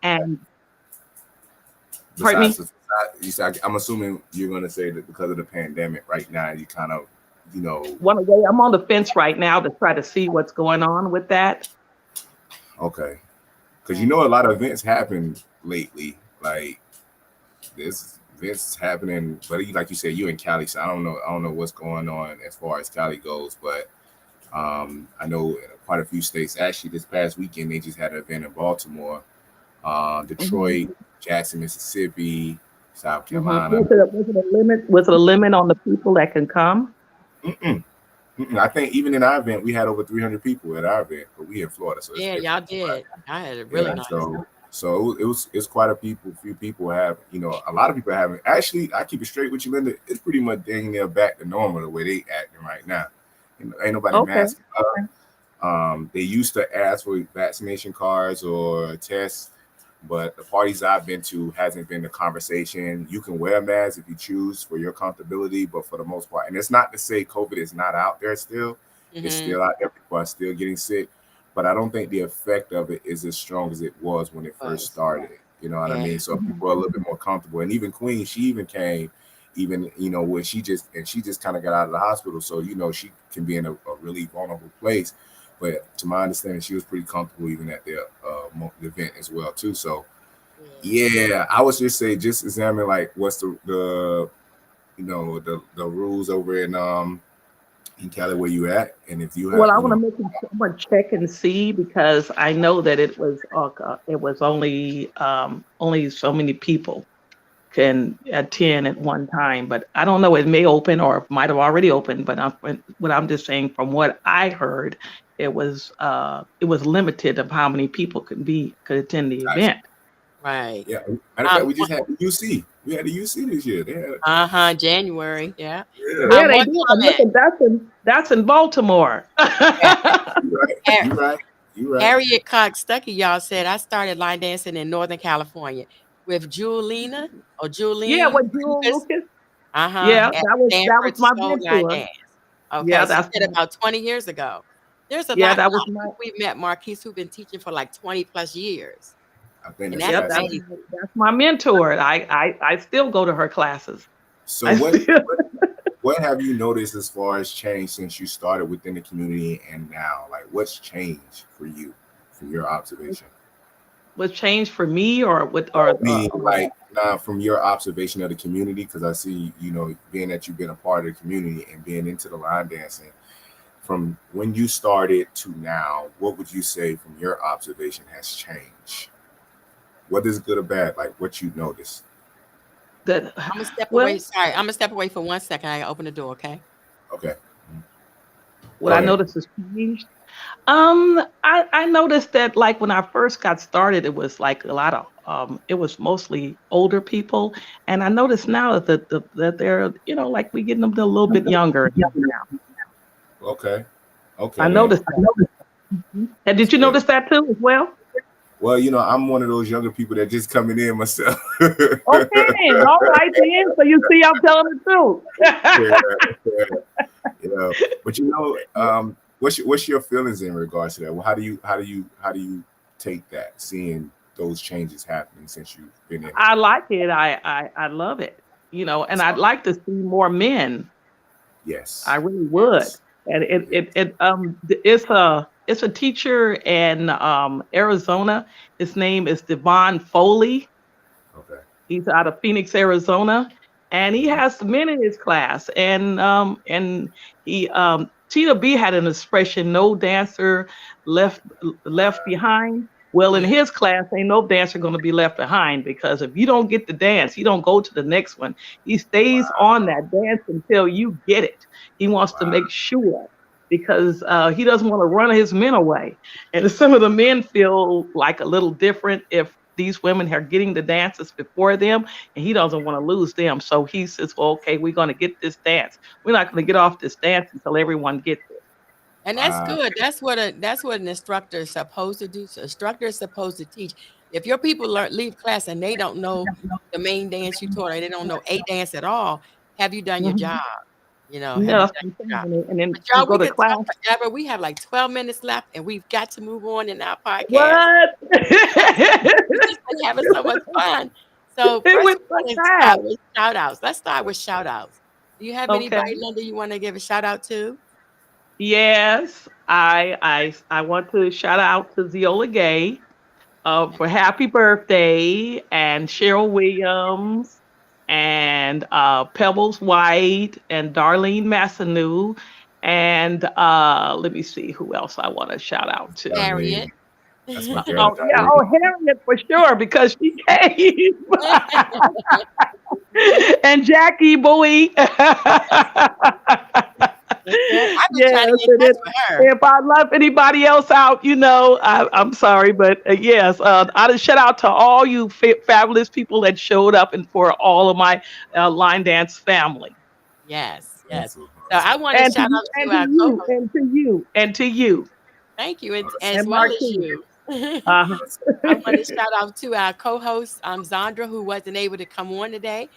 pardon me? I'm assuming you're going to say that because of the pandemic right now, you kind of, I'm on the fence right now to try to see what's going on with that. Okay. Because a lot of events happen lately. Like this events happening, but like you said, you in Cali, so I don't know what's going on as far as Cali goes, but I know in quite a few states. Actually, this past weekend they just had an event in Baltimore, Detroit, Jackson, Mississippi, South Carolina. Was it a limit on the people that can come? I think even in our event, we had over 300 people at our event, but we in Florida, so yeah, y'all did. I had a really nice. So it's quite a few people have, a lot of people haven't. Actually, I keep it straight with you, Linda. It's pretty much dang near back to normal the way they acting right now. Ain't nobody masking up. They used to ask for vaccination cards or tests, but the parties I've been to hasn't been the conversation. You can wear a mask if you choose for your comfortability, but for the most part, and it's not to say COVID is not out there still. Mm-hmm. It's still out there. People are still getting sick. But I don't think the effect of it is as strong as it was when it first started. You know what I mean? So people are a little bit more comfortable. And even Queen, she even came, when she just kind of got out of the hospital. So, she can be in a really vulnerable place. But to my understanding, she was pretty comfortable even at the event as well, too. So, yeah, I would just say just examine like what's the rules over in in Cali where you at, and if you Well, have, I you want to know, make someone check and see because I know that it was only so many people can attend at one time, but I don't know. It may open or it might have already opened. But what I'm just saying from what I heard, it was limited of how many people could attend the gotcha. event. Right. Yeah. Matter of fact, we One- just had the UC. We had the UC this year. They had, January. Yeah. yeah. Yeah, they One did. And look, comment. at that's in Baltimore. Yeah. You right. Har- You right. You right. Harriet Cox Stuckey, y'all said I started line dancing in Northern California with Julina or Yeah, Julene what Jewel Lucas. Lucas? At Yeah, that was Stanford my Soul Line mentor. Dance. Okay, Yeah, so you said about 20 years ago. There's yeah, a that lot was of my people we've met, Marquise, who've been teaching for like 20 plus years. I think And that's that's Yep, fascinating. amazing. that's my mentor. I still go to her classes. So I still, what have you noticed as far as change since you started within the community and now? Like, what's changed for you from your observation? was changed for me or with I mean, like, now from your observation of the community, because I see, you know, being that you've been a part of the community and being into the line dancing, from when you started to now, what would you say from your observation has changed? What is good or bad? Like, what you noticed? that. I'm gonna step away. Well, Sorry, I'm gonna step away for 1 second. I gotta open the door, okay? Okay, what go I ahead. noticed has changed. I noticed that like when I first got started, it was like a lot of it was mostly older people, and I noticed now that they're like we getting them a little bit younger now. Okay, I okay, then. noticed that. And That's did you good. notice that too as well? Well, you know, I'm one of those younger people that just coming in myself. Okay, all right then. So you see, I'm telling the truth. Yeah, yeah, you know. But you know, what's your feelings in regards to that? Well, how do you take that, seeing those changes happening since you've been in it? I like it. I love it. And That's I'd awesome. like to see more men. I Yes, really would. Yes. And yeah. it's a teacher in Arizona. His name is Devon Foley. Okay. He's out of Phoenix, Arizona, and he Mhm. has men in his class. And he Tina B had an expression, "No dancer left left behind." Well, in Mm, his class, ain't no dancer going to be left behind because if you don't get the dance, he don't go to the next one. He stays on Wow. that dance until you get it. He wants to Wow. make sure because he doesn't want to run his men away. And some of the men feel like a little different if these women are getting the dances before them, and he doesn't want to lose them. So he says, well, okay, we're going to get this dance. We're not going to get off this dance until everyone gets it. And that's Wow. good. That's what an instructor is supposed to do. So instructor is supposed to teach. If your people leave class and they don't know the main dance you taught, or they don't know a dance at all, have you done your Mhm. job? Have Yeah, you that's done what I'm your saying. job? And then But you y'all, go we to could talk class. forever. We have like 12 minutes left, and we've got to move on in our podcast. What? We've just been having so much fun. So It first, went we so want to fast. start with shout outs. Let's start with shout outs. Do you have Okay. anybody, Linda, you want to give a shout out to? Yes, I want to shout out to Ziola Gay for happy birthday and Cheryl Williams and Pebbles White and Darlene Massanou. And let me see who else I want to shout out to. Harriet. Darlene. That's my girl, Oh, yeah. Darlene. Oh, Harriet for sure, because she came. And Jackie Bowie. I've been Yes, trying to get in and touch with her. if I left anybody else out, I'm sorry, but yes, I just shout out to all you fabulous people that showed up and for all of my line dance family, Yes, yes. Awesome. So I Awesome. want to and to shout you, out to and to our you, co-host. and to you, and to you, Thank you, and Awesome. as and well as Marquise. you. Uh-huh. Awesome. I want to shout out to our co-host, Zandra, who wasn't able to come on today.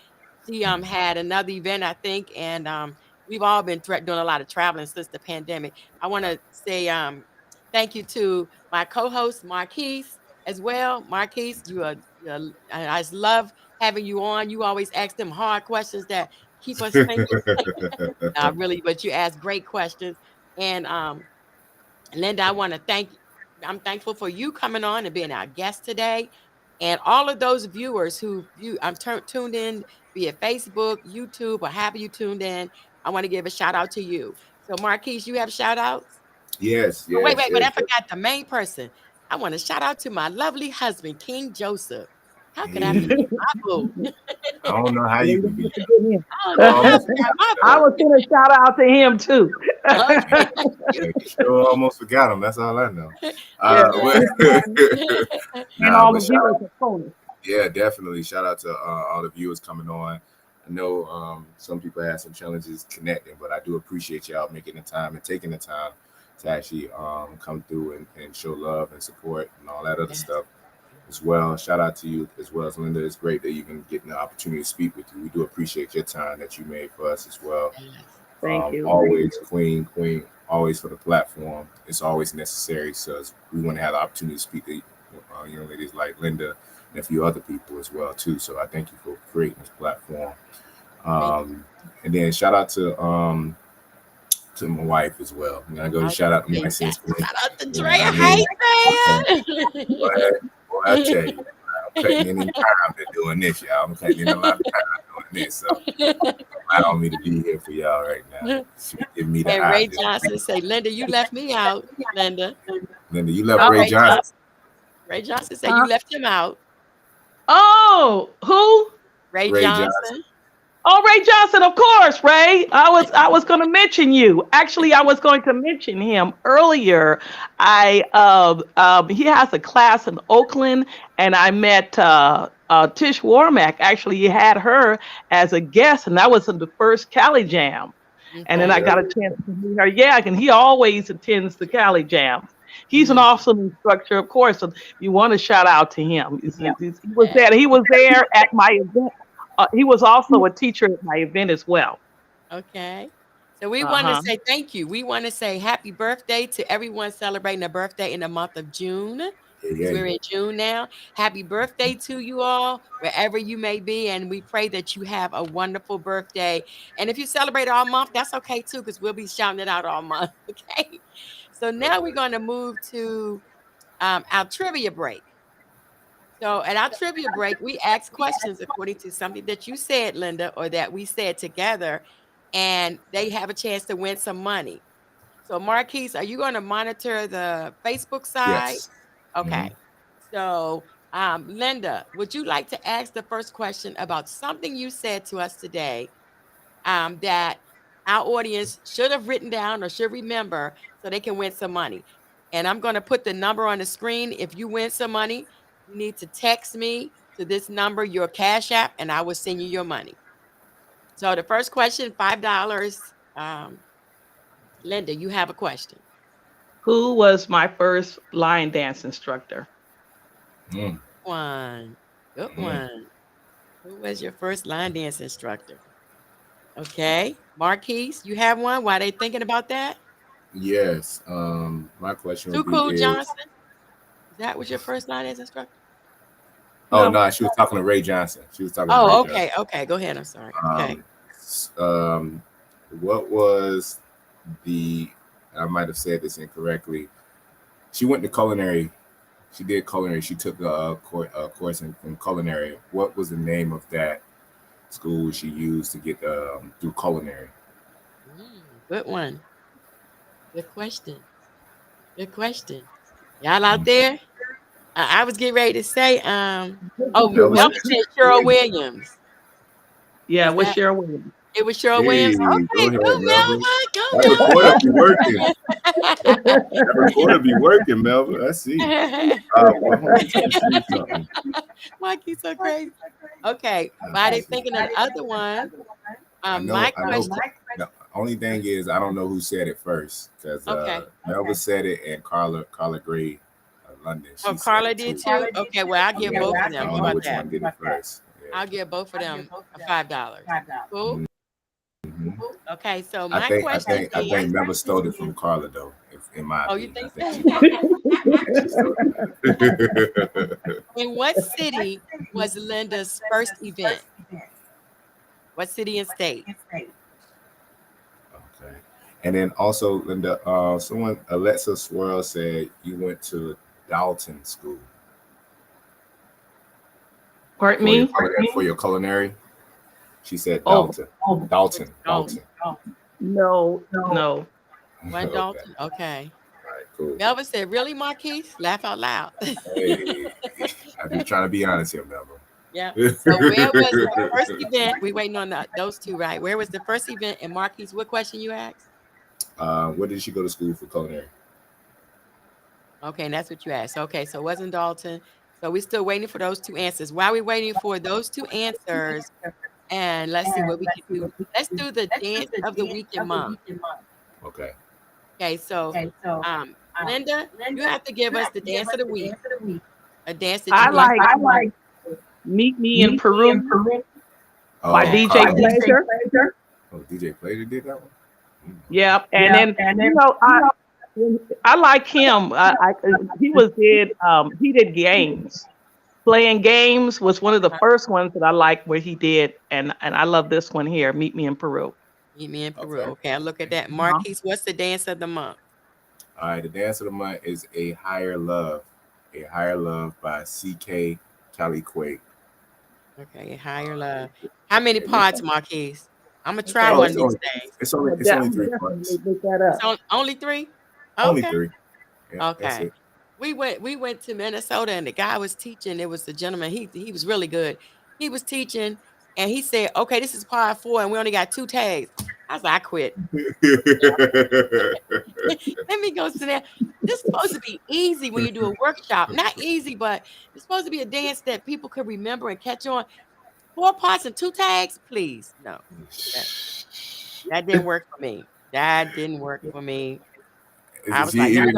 She had another event, I think, and we've all been doing a lot of traveling since the pandemic. I want to say thank you to my co-host Marquise as well. Marquise, I just love having you on. You always ask them hard questions that keep us thinking. Not really, but you ask great questions. And Linda, I want to thank you. I'm thankful for you coming on and being our guest today. And all of those viewers I'm tuned in via Facebook, YouTube, or have you tuned in. I want to give a shout out to you. So Marquise, you have shout outs? Yes, yes. Wait, but I yes. forgot the main person. I want to shout out to my lovely husband, King Joseph. How could I Hey, forget my boo? I don't know how you can be. I don't know how I forgot my I boo. was going to shout out to him too. Okay. You sure almost forgot him. That's all I know. And Nah, all but the shout viewers are phony. Yeah, definitely. Shout out to all the viewers coming on. I know some people had some challenges connecting, but I do appreciate y'all making the time and taking the time to actually come through and show love and support and all that other Yes. stuff as well. Shout out to you as well as Linda. It's great that you can get the opportunity to speak with you. We do appreciate your time that you made for us as well. Yes. Thank you. Always, Queen, always for the platform. It's always necessary. So we want to have the opportunity to speak to young ladies like Linda and a few other people as well too. So I thank you for creating this platform. And then shout out to my wife as well. I'm gonna go to shout out to my sis. Shout out to Drea. Hey, Drea. Boy, I tell you, I'm cutting in time to doing this, y'all. I'm cutting in a lot of time doing this. So allow me to be here for y'all right now. She give me the And Ray idea. Johnson say, Linda, you left me out. Linda, you left Ray Johnson. Ray Johnson said you left him out. Oh, who? Ray Johnson. Oh, Ray Johnson, of course, Ray. I was going to mention you. Actually, I was going to mention him earlier. He has a class in Oakland, and I met Tish Warmack. Actually, he had her as a guest, and that was in the first Cali Jam. And then I got a chance to meet her. Yeah, and he always attends the Cali Jam. He's an awesome instructor, of course. So you want to shout out to him. He was there. He was there at my event. He was also a teacher at my event as well. Okay. So we want to say thank you. We want to say happy birthday to everyone celebrating a birthday in the month of June. We're in June now. Happy birthday to you all, wherever you may be. And we pray that you have a wonderful birthday. And if you celebrate all month, that's okay too, because we'll be shouting it out all month. Okay. So now we're going to move to our trivia break. So at our trivia break, we ask questions according to something that you said, Linda, or that we said together, and they have a chance to win some money. So Marquise, are you going to monitor the Facebook side? Yes. Okay. So Linda, would you like to ask the first question about something you said to us today that our audience should have written down or should remember so they can win some money? And I'm going to put the number on the screen. If you win some money, you need to text me to this number, your Cash App, and I will send you your money. So the first question, $5. Linda, you have a question. Who was my first line dance instructor? Good one. Who was your first line dance instructor? Okay. Marquise, you have one? Why are they thinking about that? Yes. My question would be Tuku Johnson. That was your first line dance instructor? Oh, no, she was talking to Ray Johnson. She was talking to Ray Johnson. Okay. Go ahead. I'm sorry. Okay. What was I might have said this incorrectly. She went to culinary. She did culinary. She took a course in culinary. What was the name of that school she used to get through culinary? Good one. Good question. Y'all out there? I was getting ready to say, Melvin said Cheryl Williams. Yeah, it was Cheryl Williams. It was Cheryl Williams. Okay, go Melvin. That recorder be working. That recorder be working, Melvin. I see. Mikey's so crazy. Okay, why they thinking of the other one? My question. The only thing is, I don't know who said it first because Melvin said it and Carla Gray, London. Carla did too. Okay, well I'll give both of them. I don't know which one did it first. I'll give both of them $5. Cool. Okay, so my question. I think Melvin stole it from Carla though. In my opinion. You think so? In what city was Linda's first event? What city and state? Okay. And then also, Linda, Alexa Swirl said you went to Dalton School. Pardon me? For your culinary? She said Dalton. Dalton. No. One Okay. Dalton. Okay. All right. Cool. Melvin said, "Really, Marquise? Laugh out loud." Hey, I'm just trying to be honest here, Melvin. Yeah. So where was the first event? We waiting on those two, right? Where was the first event? And Marquise, what question you asked? Where did she go to school for culinary? Okay, and that's what you asked. Okay, so it wasn't Dalton. So we're still waiting for those two answers. While we're waiting for those two answers, and let's see what we can do. Let's do the dance of the week and month. Okay. Okay, so Linda, you have to give us the dance of the week. A dance that you I like Meet Me in Peru by DJ Carlos. Pleasure. Oh, DJ Pleasure did that one? Yep. And then you know, I like him. He did games. Playing games was one of the first ones that I liked where he did, and I love this one here, Meet Me in Peru. Meet Me in Peru. Okay, I look at that. Marquise, what's the dance of the month? All right, the dance of the month is A Higher Love. A Higher Love by CK Cali Quake. Okay, A Higher Love. How many parts, Marquise? I'm gonna try one of these days. It's only 3 parts. It's only 3? Only Okay. 3. Yeah, that's Okay. it. We went to Minnesota, and the guy was teaching. It was the gentleman. He was really good. He was teaching, and he said, "Okay, this is part 4, and we only got 2 tags." I was like, "I quit." Let me go sit there. This is supposed to be easy when you do a workshop. Not easy, but it's supposed to be a dance that people could remember and catch on. 4 parts and 2 tags, please. No, that didn't work for me. That didn't work for me. I was like, he didn't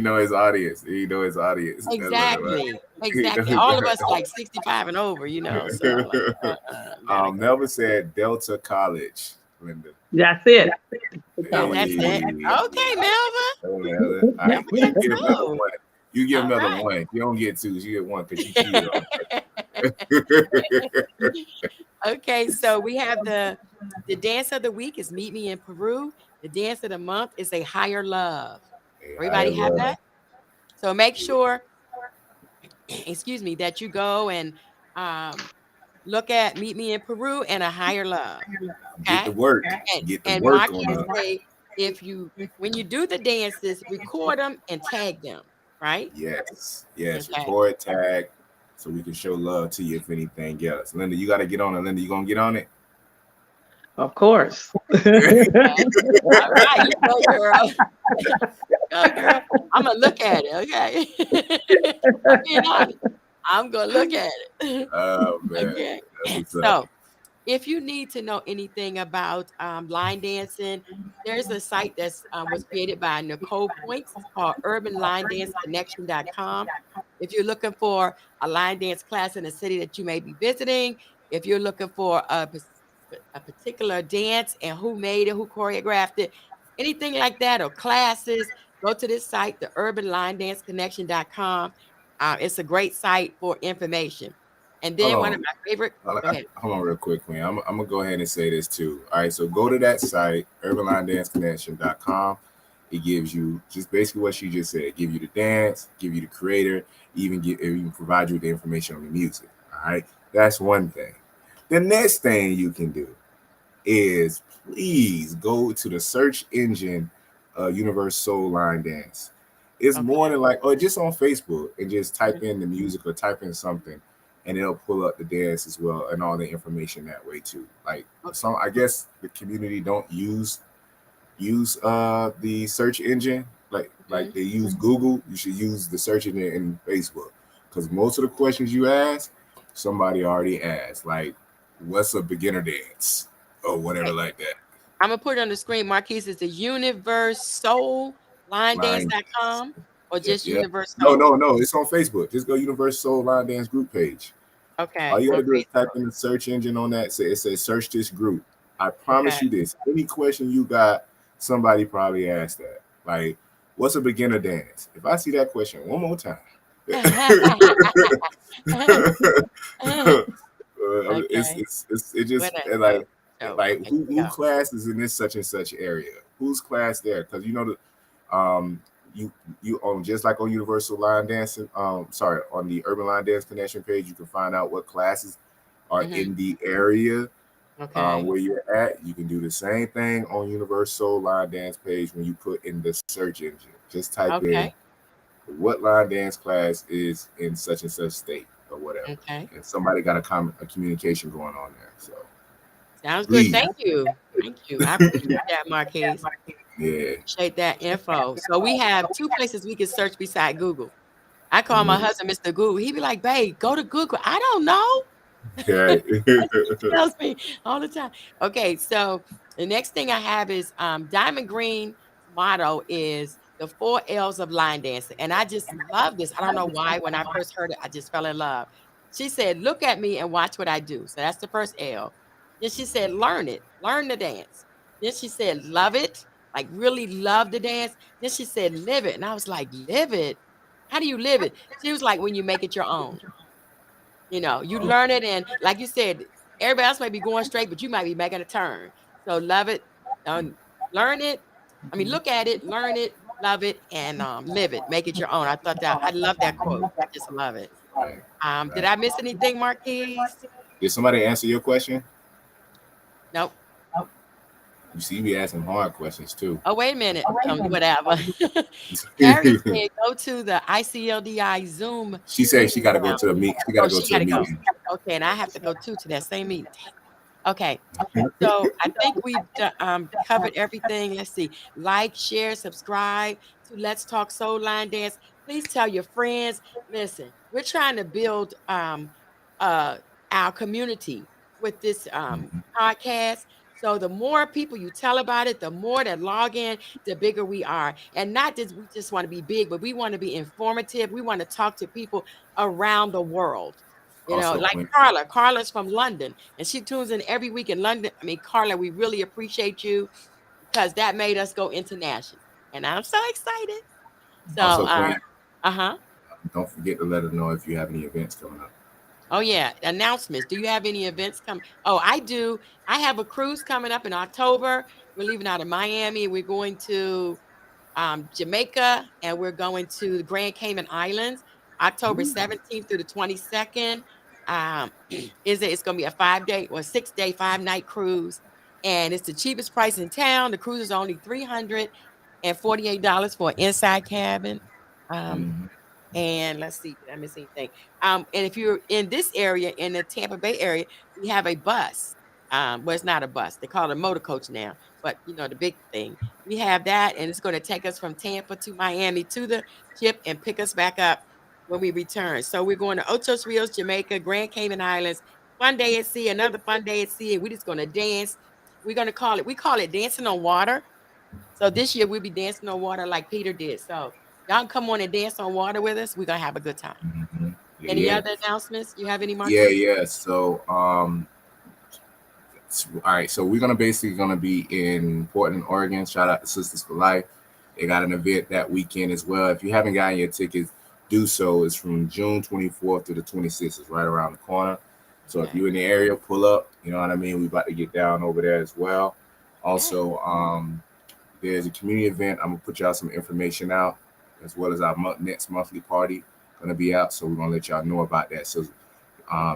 know his audience. He didn't know his audience. Exactly. All of us like 65 and over, you know. So like, Melvin said Delta College, Linda. That's it. that's it. Okay, Melvin. All right. You get another Two. one. You get All another right. one. You don't get 2. You get 1 because you cheated on it. Okay, so we have the dance of the week is Meet Me in Peru. The dance of the month is A Higher Love. Everybody have that? So make sure, excuse me, that you go and look at Meet Me in Peru and A Higher Love. Okay? Get the work. And, Get the and work Marquis on say, when you do the dances, record them and tag them, right? Yes. Okay. Record, tag, so we can show love to you if anything else. Linda, you got to get on it. Linda, you gonna get on it? Of course. All right, you go, girl. Go, girl. I'm gonna look at it. Okay. I'm gonna look at it. Oh man. Okay. So, if you need to know anything about line dancing, there's a site that was created by Nicole Points called urbanlinedanceconnection.com. If you're looking for a line dance class in a city that you may be visiting, if you're looking for a particular dance and who made it, who choreographed it, anything like that, or classes, go to this site, the urbanlinedanceconnection.com. It's a great site for information. And then one of my favorite. Hold on real quick, Queen. I'm gonna go ahead and say this too. All right, so go to that site, urbanlinedanceconnection.com. It gives you just basically what she just said. Give you the dance, give you the creator, even provide you with the information on the music. All right, that's one thing. The next thing you can do is please go to the search engine, Universe Soul Line Dance. It's more than or just on Facebook and just type in the music or type in something, and it'll pull up the dance as well and all the information that way too. I guess the community don't use the search engine like they use Google. You should use the search engine in Facebook, because most of the questions you ask, somebody already asked. Like, what's a beginner dance or whatever like that. I'm gonna put it on the screen. Marquise, is the Universe Soul LineDance.com or just Universe Soul? No. It's on Facebook. Just go Universe Soul Line Dance group page. Okay. All you gotta do is type in the search engine on that. It says search this group. I promise you this. Any question you got, somebody probably asked that. Like, what's a beginner dance? If I see that question one more time. Who class is in this such and such area? Whose class there? Because you own, just like on Universal Line Dancing, on the Urban Line Dance Connection page, you can find out what classes are in the area. Okay. Where you're at, you can do the same thing on Universal Line Dance page when you put in the search engine. Just type in Okay. what line dance class is in such and such state or whatever, Okay. and somebody got a communication going on there. So Sounds good. please, Thank you. Thank you. I appreciate that, Marquise. yeah, Appreciate that info. So we have two places we can search beside Google. I call my mhm, husband Mr. Google. He be like, babe, go to Google. I don't know. right. He tells me all the time. Okay, so the next thing I have is Diamond Green motto is the 4 L's of line dancing. And I just love this. I don't know why. When I first heard it, I just fell in love. She said, look at me and watch what I do. So that's the first L. Then she said, learn it, learn the dance. Then she said, love it, like really love the dance. Then she said, live it. And I was like, live it? How do you live it? She was like, when you make it your own. You learn it, and like you said, everybody else might be going straight, but you might be making a turn. So love it, learn it. I mean, look at it, learn it, love it, and live it. Make it your own. I love that quote. I just love it. Right, Did right. I miss anything, Marquise? Did somebody answer your question? Nope. You see, you be asking hard questions too. Oh, wait a minute. Whatever. Carrie said, go to the ICLDI Zoom. She said she got to go to a meet. She got Oh, to go she to a got to go. meeting. Okay, and I have to go too to that same meeting. Okay, so I think we've covered everything. Let's see. Like, share, subscribe to Let's Talk Soul Line Dance. Please tell your friends. Listen, we're trying to build our community with this Mhm. podcast. So the more people you tell about it, the more that log in, the bigger we are. And not just we just want to be big, but we want to be informative. We want to talk to people around the world. Also, Like Queen. Carla. Carla's from London, and she tunes in every week in London. I mean, Carla, we really appreciate you because that made us go international, and I'm so excited. So, Also, Queen. uh-huh. Don't forget to let us know if you have any events coming up. Oh yeah, announcements. Do you have any events coming? Oh, I do. I have a cruise coming up in October. We're leaving out of Miami. We're going to Jamaica, and we're going to the Grand Cayman Islands, October 17th through the 22nd. It's going to be a 5-day or 6-day, 5-night cruise, and it's the cheapest price in town. The cruise is only $348 for an inside cabin. Mhm. And let's see, did I miss anything? And if you're in this area, in the Tampa Bay area, we have a bus. Well, it's not a bus; they call it a motor coach now. But the big thing, we have that, and it's going to take us from Tampa to Miami to the ship and pick us back up when we return. So we're going to Ocho Rios, Jamaica, Grand Cayman Islands. Fun day at sea, another fun day at sea, and we're just going to dance. We call it dancing on water. So this year we'll be dancing on water like Peter did. So y'all can come on and dance on water with us. We're gonna have a good time. Mhm. Any Yeah, other announcements? You have any, yeah, Marquis? yeah. So, all right. So we're gonna be in Portland, Oregon. Shout out to Sisters for Life. They got an event that weekend as well. If you haven't gotten your tickets, do so. It's from June 24th to the 26th. It's right around the corner. So if Okay. you're in the area, pull up. You know what I mean? We about to get down over there as well. Okay. Also, there's a community event. I'm gonna put y'all some information out, as well as our next monthly party gonna be out. So we're gonna let y'all know about that. So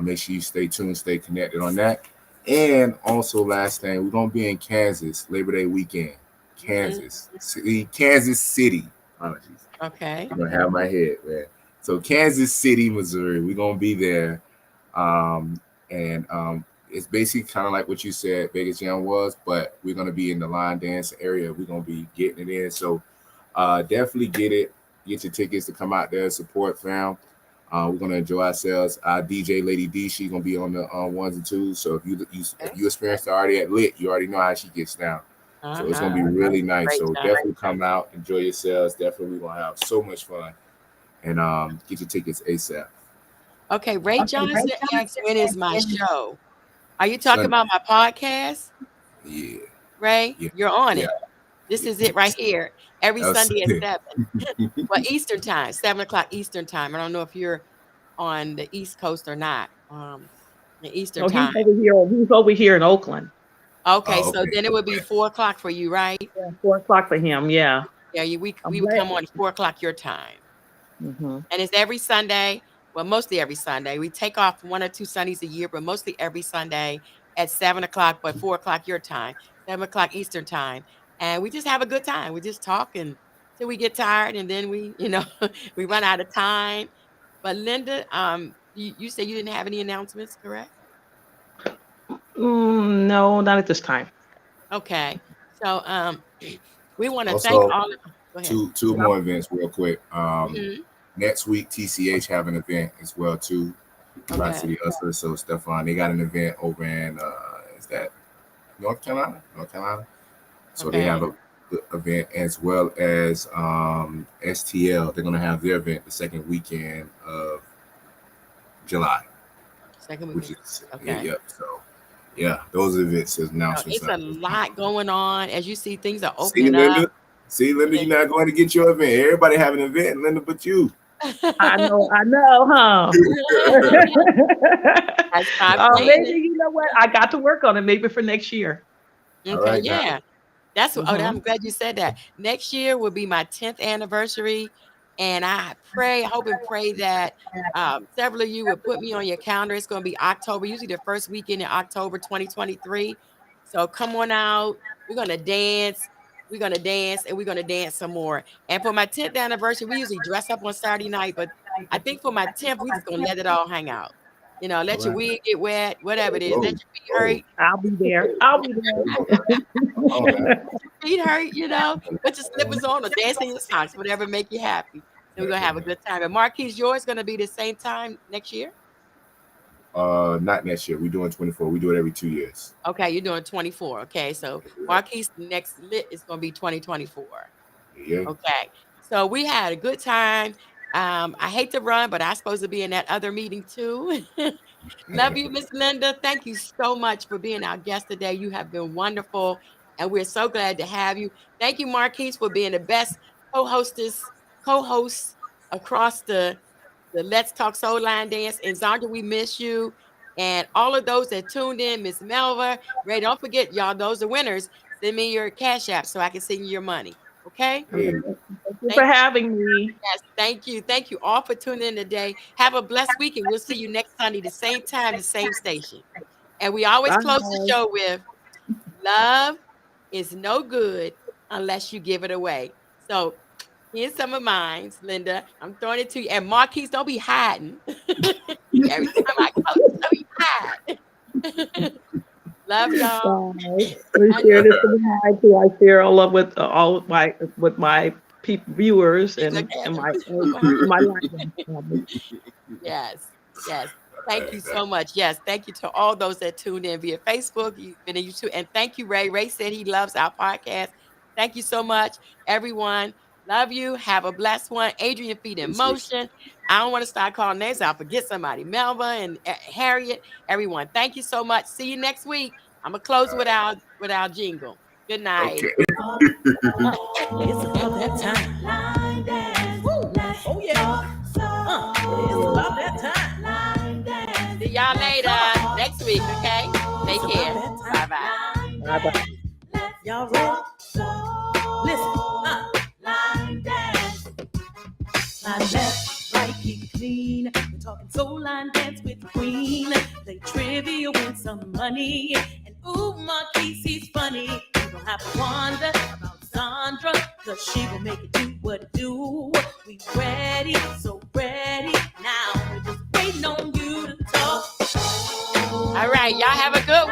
make sure you stay tuned, stay connected on that. And also, last thing, we're gonna be in Kansas Labor Day weekend. Kansas City. Apologies. Okay. I'm gonna have my head, man. So Kansas City, Missouri. We're gonna be there. And it's basically kind of like what you said Vegas Jam was, but we're gonna be in the line dance area. We're gonna be getting it in. So definitely get your tickets to come out there, support fam. We're gonna enjoy ourselves. Our DJ Lady D, she's gonna be on the ones and twos. So if you experienced already at Lit, you already know how she gets down. So it's gonna be really nice. Great So time. definitely come out, enjoy yourselves. Definitely we're gonna have so much fun. And get your tickets ASAP. Okay. Ray Johnson asks, when is my show? Are you talking Sunday. about my podcast, Yeah. Ray? Yeah. You're on Yeah. it. This is it right here. Every That was Sunday Sunday. at 7. Well, Eastern time, 7 o'clock Eastern time. I don't know if you're on the East Coast or not. The Eastern No, time. he's over here in Oakland. Okay, Oh, so okay. then it would be 4 o'clock for you, right? Yeah, 4 o'clock for him. Yeah. Yeah, we I'm would glad. come on at 4 o'clock your time. Mhm. And it's every Sunday. Well, mostly every Sunday. We take off 1 or 2 Sundays a year, but mostly every Sunday at 7 o'clock, but 4 o'clock your time, 7 o'clock Eastern time. And we just have a good time. We just talk till we get tired, and then we, we run out of time. But Linda, you said you didn't have any announcements, correct? No, not at this time. Okay. So we want to Also, thank all of go ahead. two more events real quick. Mhm. Next week, TCH have an event as well too. Tri Okay. City Hustlers. So Stefan, they got an event over in is that North Carolina? North Carolina. So they have Okay. the event as well as STL. They're gonna have their event the second weekend of July, Second which weekend. is Okay. yep. So yeah, those events So announcements. it's a lot going on. As you see, things are See, opening up. Linda. See, Linda, you're not going to get your event. Everybody have an event, Linda, but you. I know, huh? I stopped saying Maybe, it. you know what? I got to work on it maybe for next year. All Okay, right, now. yeah. That's what, Mhm. I'm glad you said that. Next year will be my 10th anniversary. And I hope and pray that several of you will put me on your calendar. It's going to be October, usually the first weekend in October 2023. So come on out. We're going to dance. We're going to dance, and we're going to dance some more. And for my 10th anniversary, we usually dress up on Saturday night. But I think for my 10th, we're just going to let it all hang out. Let your wig get wet, whatever it is. Whoa, Let your feet whoa. hurt. I'll be there. I'll be there. Oh, man. Feet hurt, put your slippers on or dance in your socks, whatever make you happy. So we're gonna have a good time. And Marquise, yours gonna be the same time next year? Not next year. We're doing 24. We do it every 2 years. Okay, you're doing 24. Okay, so Marquise next lit is gonna be 2024. Yeah. Okay, so we had a good time. I hate to run, but I'm supposed to be in that other meeting too. Love you, Miss Linda. Thank you so much for being our guest today. You have been wonderful, and we're so glad to have you. Thank you, Marquise, for being the best co-host across the Let's Talk Soul Line Dance. And Zandra, we miss you. And all of those that tuned in, Miss Melva, Ray, don't forget, y'all, those are winners. Send me your Cash App so I can send you your money. Okay? Yeah. Thank you for having me. Yes, thank you. Thank you all for tuning in today. Have a blessed week, and we'll see you next Sunday, the same time, the same station. And we always close the Bye. show with love is no good unless you give it away. So here's some of mine, Linda. I'm throwing it to you. And Marquise, don't be hiding. Every time I close, don't be hiding. Love y'all. Bye. We share this in the night too. I share all of with my viewers and my life. Yes. Thank you so much. Yes, thank you to all those that tuned in via Facebook, YouTube, and thank you, Ray. Ray said he loves our podcast. Thank you so much, everyone. Love you. Have a blessed one. Adrian Feet in Motion. I don't want to start calling names. I'll forget somebody. Melva and Harriet. Everyone, thank you so much. See you next week. I'm gonna close with our jingle. Good night. Okay. It's about that time. Woo. Oh yeah. It's about that time. See y'all later next week. Okay. Take care. Bye bye. Bye-bye. Y'all ready? Listen. Line dance. My left, right, keep it clean. We're talking soul line dance with the queen. Play trivia, win some money. And ooh, Marquise, he's funny. You don't have to wonder about Sandra, cause she will make it do what it do. We ready, so ready. Now we're just waiting on you to talk. All right, y'all have a good